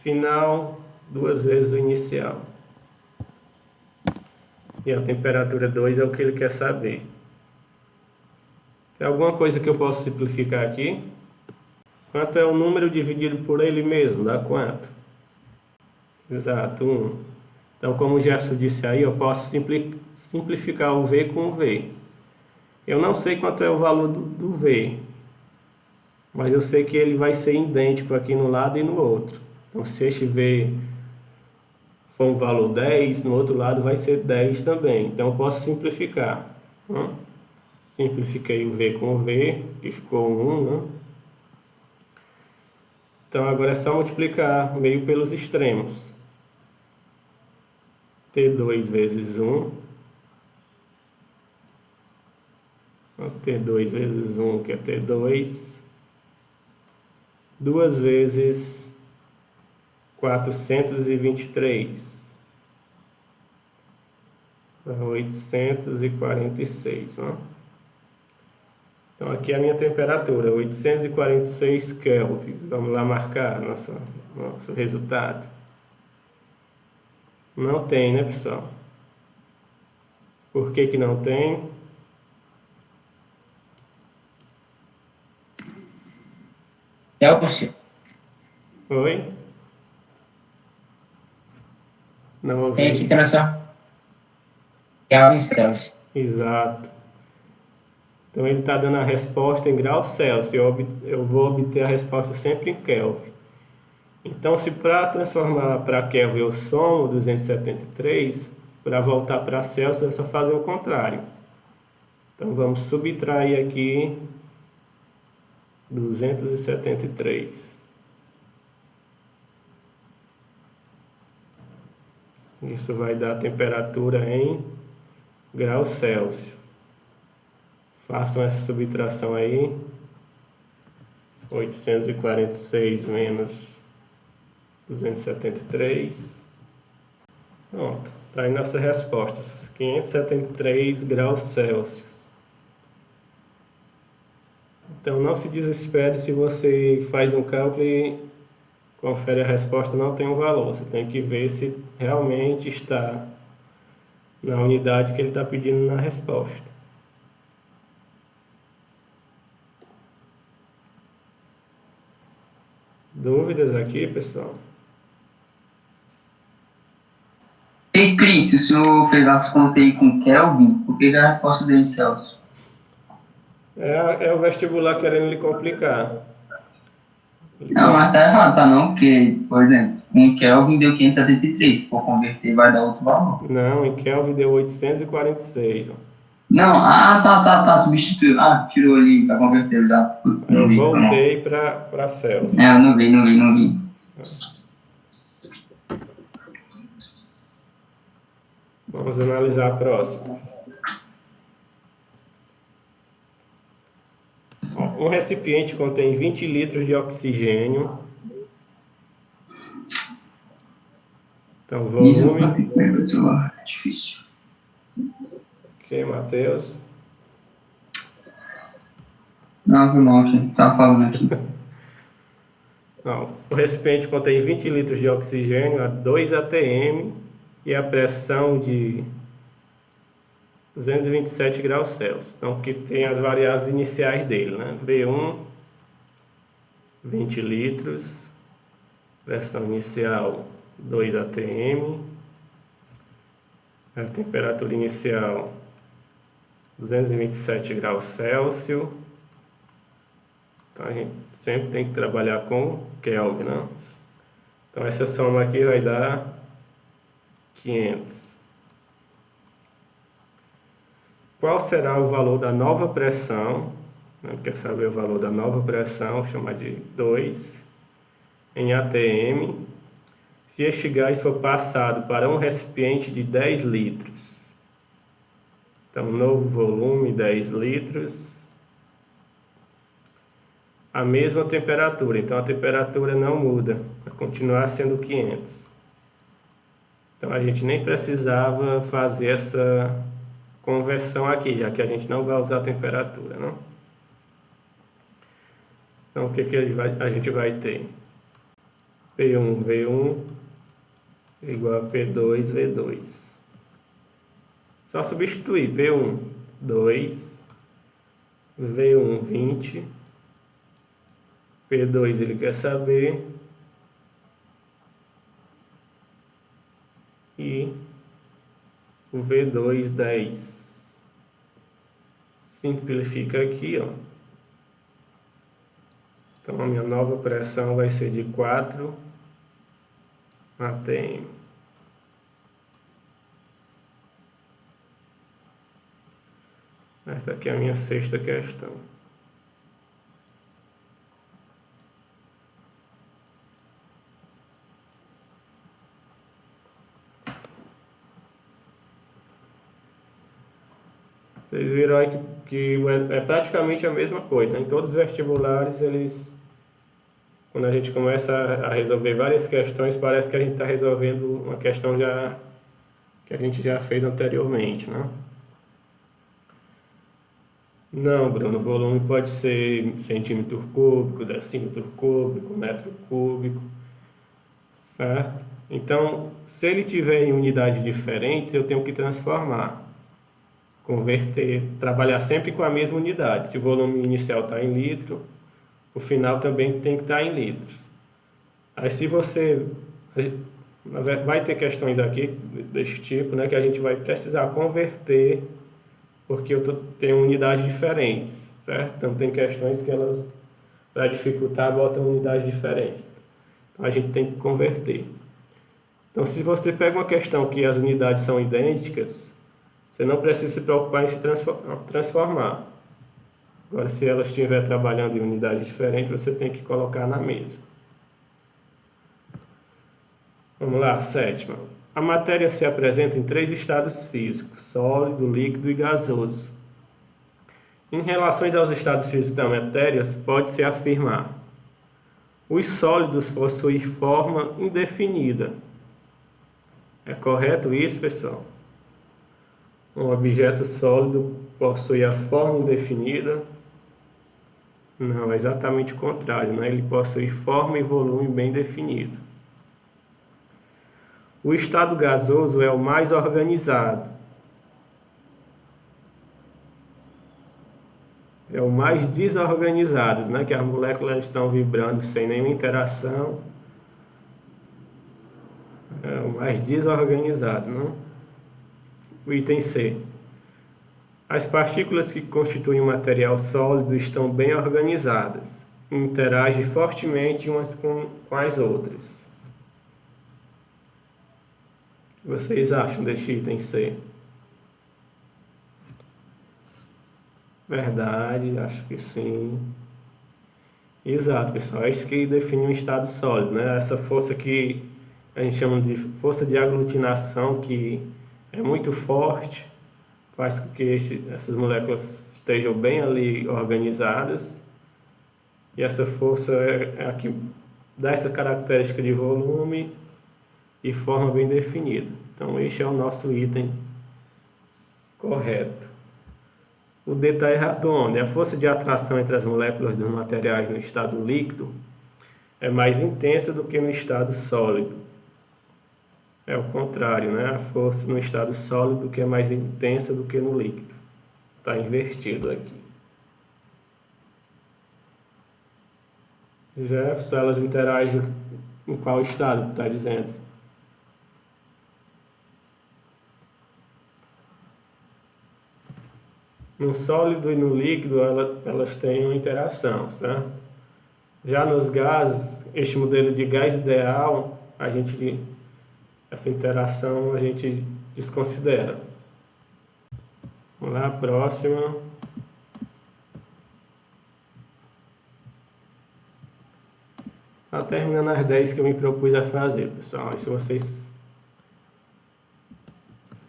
final, 2 vezes o inicial. E a temperatura 2 é o que ele quer saber. Tem alguma coisa que eu posso simplificar aqui? Quanto é o número dividido por ele mesmo? Dá quanto? Exato, 1. Então, como o Jefferson disse aí, eu posso simplificar o V com o V. Eu não sei quanto é o valor do V, mas eu sei que ele vai ser idêntico aqui no lado e no outro. Então, se este V for um valor 10, no outro lado vai ser 10 também. Então, eu posso simplificar. Simplifiquei o V com o V, que ficou 1, né? Então, agora é só multiplicar meio pelos extremos. T2 vezes 1. T2 vezes 1, que é T2. 2 vezes 423. 846, né? Então aqui é a minha temperatura, 846 Kelvin. Vamos lá marcar nosso resultado. Não tem, né, pessoal? Por que que não tem? Celsius. Oi? Não ouvi. Tem aqui transformar Kelvin para Celsius. Exato. Então ele está dando a resposta em graus Celsius. Eu vou obter a resposta sempre em Kelvin. Então, se para transformar para Kelvin eu somo 273, para voltar para Celsius é só fazer o contrário. Então vamos subtrair aqui 273. Isso vai dar a temperatura em graus Celsius. Façam essa subtração aí. 846 menos 273. Pronto. Está aí nossa resposta. 573 graus Celsius. Então não se desespere se você faz um cálculo e confere a resposta não tem um valor. Você tem que ver se realmente está na unidade que ele está pedindo na resposta. Dúvidas aqui, pessoal? Ei, Cris, se o senhor fez as contas aí com Kelvin, por que a resposta dele é Celsius? É o vestibular querendo lhe complicar. Não, mas tá errado, tá não? Porque, por exemplo, um Kelvin deu 573, se for converter vai dar outro valor. Não, em Kelvin deu 846. Ó. Não, tá, substituiu. Ah, tirou ali, já converteu já. Putz, não Eu vi, voltei para Celsius. É, eu não vi. Vamos analisar a próxima. Um recipiente contém 20 litros de oxigênio. Então, volume... É difícil. Ok, Matheus. Não, aqui. Tava falando aqui. Não, o recipiente contém 20 litros de oxigênio a 2 atm e a pressão de 227 graus Celsius. Então, aqui tem as variáveis iniciais dele, né? B1, 20 litros, pressão inicial 2 atm, a temperatura inicial 227 graus Celsius. Então, a gente sempre tem que trabalhar com Kelvin, né? Então, essa soma aqui vai dar 500. Qual será o valor da nova pressão? Quer saber o valor da nova pressão? Chamar de 2 em atm. Se este gás for passado para um recipiente de 10 litros. Então, novo volume, 10 litros. A mesma temperatura. Então, a temperatura não muda. Vai continuar sendo 500. Então, a gente nem precisava fazer essa conversão aqui, já que a gente não vai usar a temperatura, né? Então, o que a gente vai ter? P1, V1 igual a P2, V2. Só substituir P1, 2, V1, 20, P2 ele quer saber, e o V2, 10. Simplifica aqui, ó. Então, a minha nova pressão vai ser de 4 atm. Essa aqui é a minha sexta questão. Vocês viram aí que é praticamente a mesma coisa, né? Em todos os vestibulares, quando a gente começa a resolver várias questões, parece que a gente está resolvendo uma questão já que a gente já fez anteriormente, né? Não, Bruno, o volume pode ser centímetro cúbico, decímetro cúbico, metro cúbico, certo? Então, se ele tiver em unidades diferentes, eu tenho que transformar, converter, trabalhar sempre com a mesma unidade. Se o volume inicial está em litro, o final também tem que estar em litros. Aí se você... Vai ter questões aqui desse tipo, né, que a gente vai precisar converter, porque eu tenho unidades diferentes, certo? Então tem questões que elas, para dificultar, botam unidades diferentes. Então a gente tem que converter. Então se você pega uma questão que as unidades são idênticas, você não precisa se preocupar em se transformar. Agora, se ela estiver trabalhando em unidades diferentes, você tem que colocar na mesa. Vamos lá, sétima. A matéria se apresenta em 3 estados físicos: sólido, líquido e gasoso. Em relação aos estados físicos da matéria, pode-se afirmar: os sólidos possuem forma indefinida. É correto isso, pessoal? Um objeto sólido possui a forma indefinida? Não, é exatamente o contrário, né? Ele possui forma e volume bem definido. O estado gasoso é o mais organizado. É o mais desorganizado, né? Que as moléculas estão vibrando sem nenhuma interação. É o mais desorganizado, não? O item C. As partículas que constituem o material sólido estão bem organizadas. Interagem fortemente umas com as outras. O que vocês acham deste item C? Verdade, acho que sim. Exato, pessoal. É isso que define um estado sólido, né? Essa força que a gente chama de força de aglutinação, que é muito forte, faz com que essas moléculas estejam bem ali organizadas. E essa força é a que dá essa característica de volume e forma bem definida. Então, este é o nosso item correto. O D está errado onde? A força de atração entre as moléculas dos materiais no estado líquido é mais intensa do que no estado sólido. É o contrário, né? A força no estado sólido que é mais intensa do que no líquido. Está invertido aqui. Jefferson, elas interagem em qual estado? Está dizendo? No sólido e no líquido, elas têm uma interação, certo? Já nos gases, este modelo de gás ideal, essa interação a gente desconsidera. Vamos lá, próxima. Está terminando as 10 que eu me propus a fazer, pessoal. E se vocês...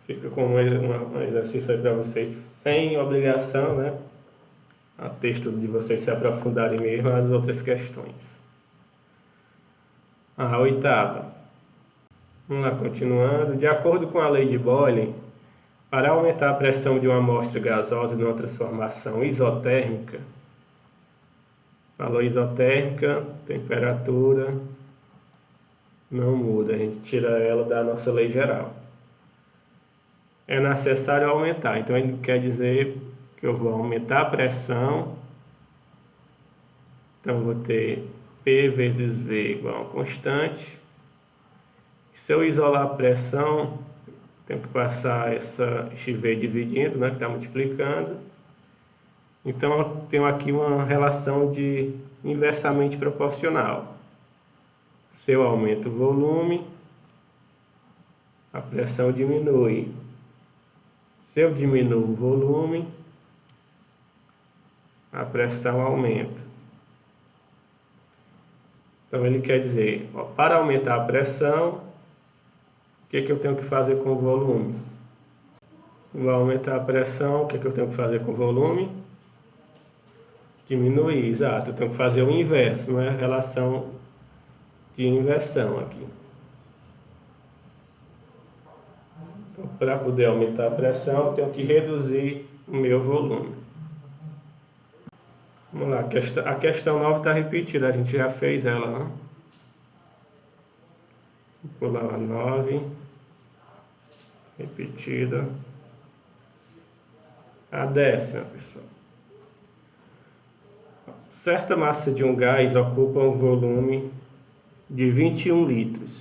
Fica com um exercício aí para vocês, sem obrigação, né? A texto de vocês se aprofundarem mesmo nas outras questões. A oitava. Vamos lá, continuando. De acordo com a lei de Boyle, para aumentar a pressão de uma amostra gasosa numa transformação isotérmica, falou isotérmica, temperatura não muda, a gente tira ela da nossa lei geral. É necessário aumentar, então ele quer dizer que eu vou aumentar a pressão, então vou ter P vezes V igual a constante. Se eu isolar a pressão, tenho que passar este V dividindo, né, que está multiplicando. Então eu tenho aqui uma relação de inversamente proporcional. Se eu aumento o volume, a pressão diminui. Se eu diminuo o volume, a pressão aumenta. Então ele quer dizer, ó, para aumentar a pressão, o que eu tenho que fazer com o volume? Vou aumentar a pressão, o que eu tenho que fazer com o volume? Diminuir, exato. Eu tenho que fazer o inverso, não é? Relação de inversão aqui. Então, para poder aumentar a pressão, eu tenho que reduzir o meu volume. Vamos lá, a questão 9 está repetida, a gente já fez ela, né? Vou pular a 9, repetida. A 10ª, pessoal. Certa massa de um gás ocupa um volume de 21 litros.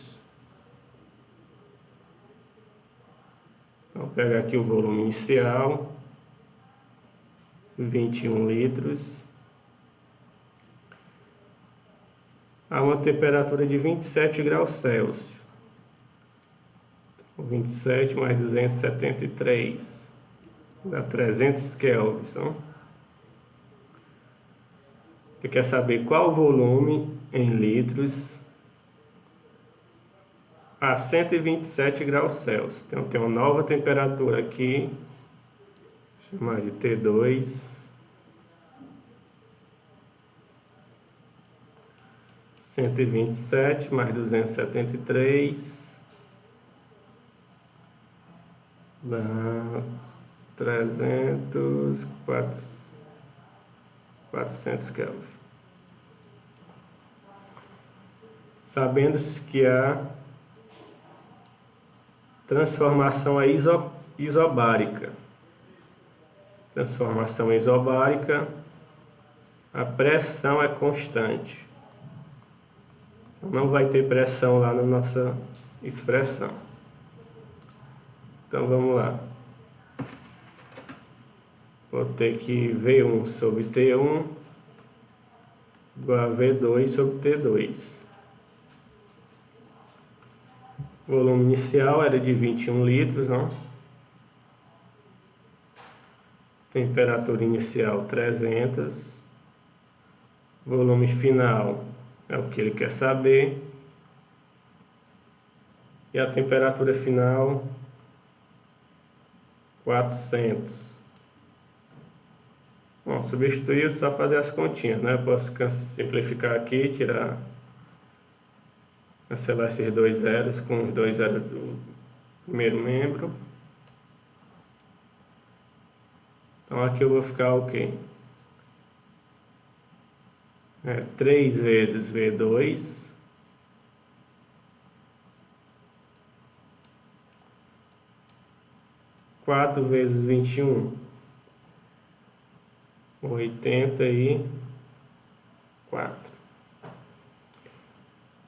Vou pegar aqui o volume inicial, 21 litros. A uma temperatura de 27 graus Celsius. 27 mais 273 dá 300 kelvins. Então, você quer saber qual o volume em litros a 127 graus Celsius. Então tem uma nova temperatura aqui, vou chamar de T2. 127 mais 273 dá 300, 400 Kelvin. Sabendo-se que a transformação é isobárica. Transformação isobárica, a pressão é constante. Não vai ter pressão lá na nossa expressão. Então vamos lá. Vou ter que V1 sobre T1 igual a V2 sobre T2. O volume inicial era de 21 litros, não? Temperatura inicial 300. Volume final é o que ele quer saber. E a temperatura final 400. Bom, substituir só fazer as continhas, né? Eu posso simplificar aqui, cancelar esses dois zeros com os dois zeros do primeiro membro. Então aqui eu vou ficar o quê? 3 vezes V2 4 vezes 21 84.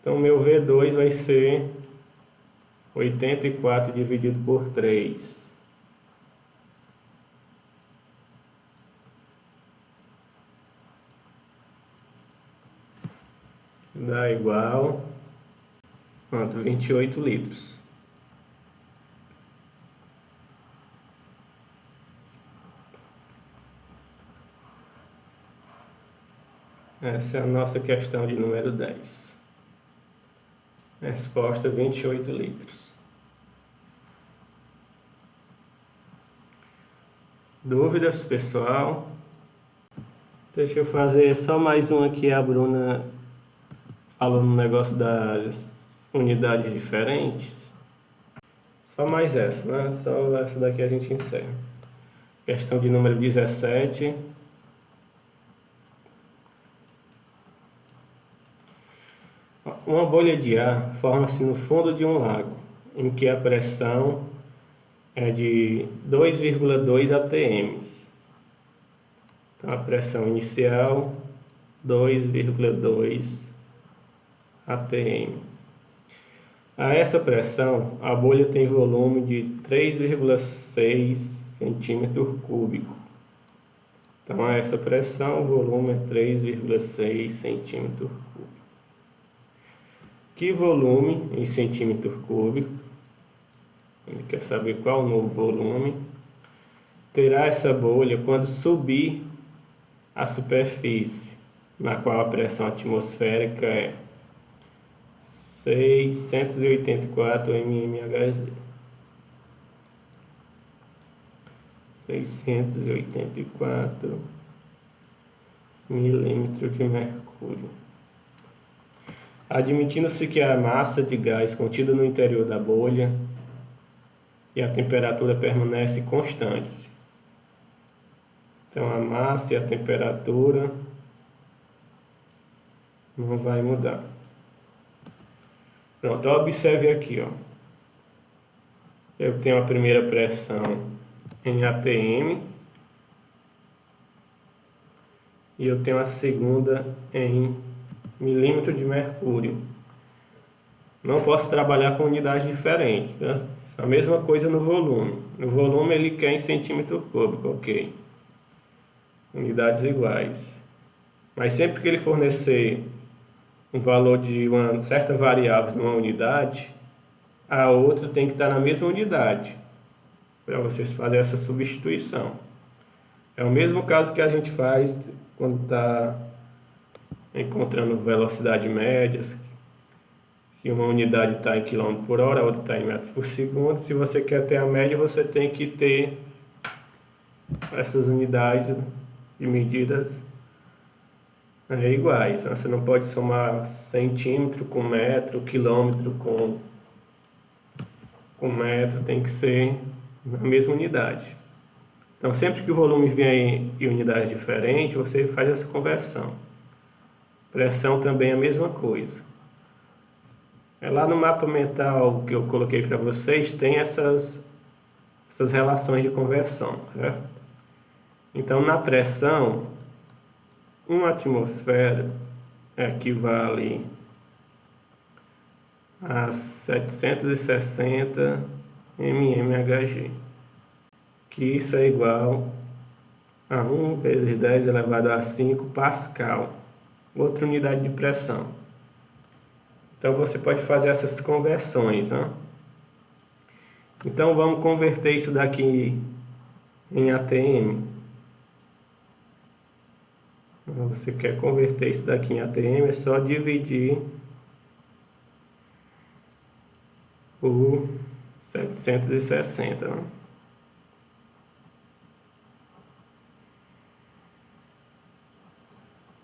Então meu V2 vai ser 84 dividido por 3. Dá igual a 28 litros. Essa é a nossa questão de número 10. Resposta 28 litros. Dúvidas, pessoal? Deixa eu fazer só mais um aqui. A Bruna falou no negócio das unidades diferentes. Só mais essa, né? Só essa daqui a gente encerra. Questão de número 17. Uma bolha de ar forma-se no fundo de um lago, em que a pressão é de 2,2 atm. Então, a pressão inicial, 2,2 atm. A essa pressão, a bolha tem volume de 3,6 centímetro cúbico. Então, a essa pressão, o volume é 3,6 centímetro cúbico. Que volume em centímetro cúbico? Ele quer saber qual o novo volume terá essa bolha quando subir a superfície, na qual a pressão atmosférica é 684 mmHg. 684 milímetros de mercúrio. Admitindo-se que a massa de gás contida no interior da bolha e a temperatura permanece constante. Então a massa e a temperatura não vai mudar. Pronto, observe aqui, ó. Eu tenho a primeira pressão em atm e eu tenho a segunda em milímetro de mercúrio. Não posso trabalhar com unidades diferentes, tá? A mesma coisa no volume. No volume ele quer em centímetro cúbico, ok. Unidades iguais. Mas sempre que ele fornecer um valor de uma certa variável numa unidade, a outra tem que estar na mesma unidade, para vocês fazerem essa substituição. É o mesmo caso que a gente faz quando está encontrando velocidade médias, que uma unidade está em quilômetro por hora, a outra está em metros por segundo. Se você quer ter a média, você tem que ter essas unidades de medidas iguais. Você não pode somar centímetro com metro, quilômetro com metro, tem que ser na mesma unidade. Então, sempre que o volume vier em unidades diferentes, você faz essa conversão. Pressão também é a mesma coisa. Lá no mapa mental que eu coloquei para vocês, tem essas relações de conversão, certo? Então, na pressão, uma atmosfera equivale a 760 mmHg, que isso é igual a 1 vezes 10 elevado a 5 Pascal, outra unidade de pressão. Então você pode fazer essas conversões, né? Então vamos converter isso daqui em atm. Você quer converter isso daqui em atm, é só dividir por 760, né?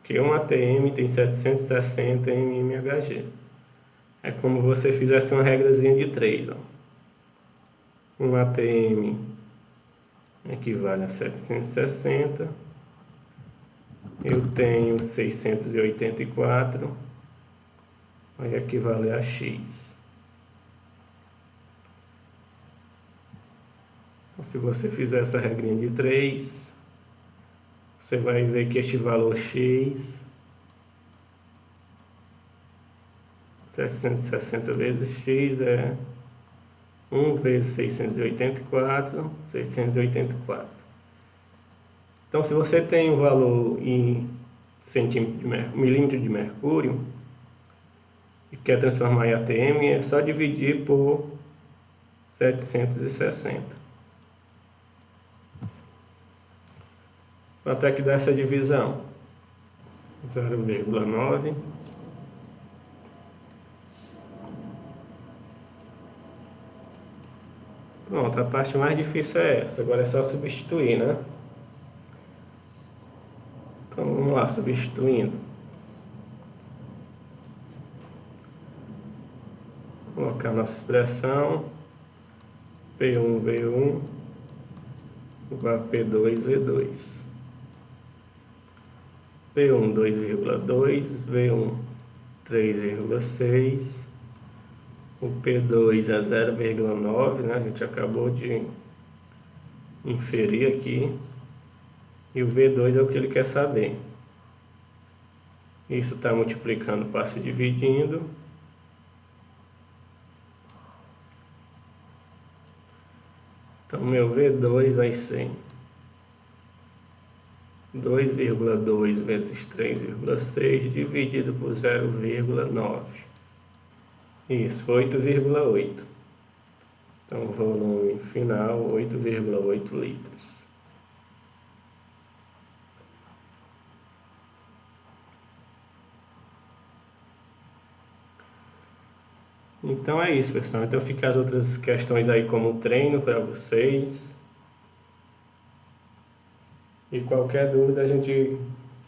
Que um atm tem 760 mmHg. É como você fizesse uma regrazinha de 3. Ó. Um atm equivale a 760. Eu tenho 684. Vai equivaler a x. Então, se você fizer essa regrinha de 3, você vai ver que este valor x, 760 vezes x é 1 vezes 684, 684. Então, se você tem um valor em milímetro de mercúrio e quer transformar em atm, é só dividir por 760. Quanto é que dá essa divisão? 0,9. Pronto, a parte mais difícil é essa. Agora é só substituir, né? Então vamos lá, substituindo. Colocar nossa expressão P1V1 igual a P2V2. P1 2,2, V1 3,6, o P2 é 0,9, né? A gente acabou de inferir aqui, e o V2 é o que ele quer saber. Isso está multiplicando, passa dividindo. Então, meu V2 vai ser 2,2 vezes 3,6 dividido por 0,9. Isso, 8,8. Então, o volume final, 8,8 litros. Então é isso, pessoal. Então fica as outras questões aí como treino para vocês. E qualquer dúvida a gente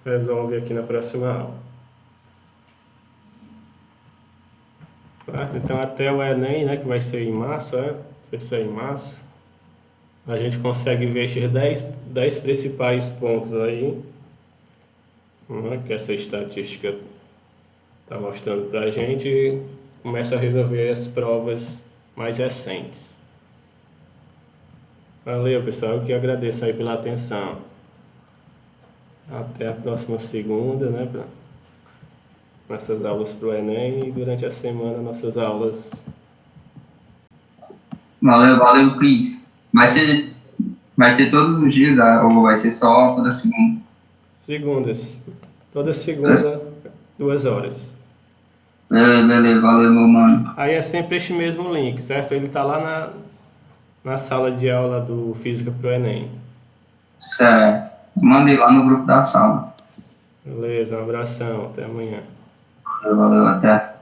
resolve aqui na próxima aula. Certo? Então até o Enem, né, que vai ser em março, vai ser em março, a gente consegue ver esses 10 principais pontos aí, né, que essa estatística está mostrando para a gente, e começa a resolver as provas mais recentes. Valeu, pessoal, eu que agradeço aí pela atenção. Até a próxima segunda, né, para nossas aulas para o Enem, e durante a semana nossas aulas. Valeu, Cris. Vai ser todos os dias, ou vai ser só toda segunda? Segundas. Toda segunda, 2 horas. Beleza, valeu, meu mano. Aí é sempre este mesmo link, certo? Ele está lá na sala de aula do Física para o Enem. Certo. Mandei lá no grupo da sala. Beleza, um abração, até amanhã. Valeu, até.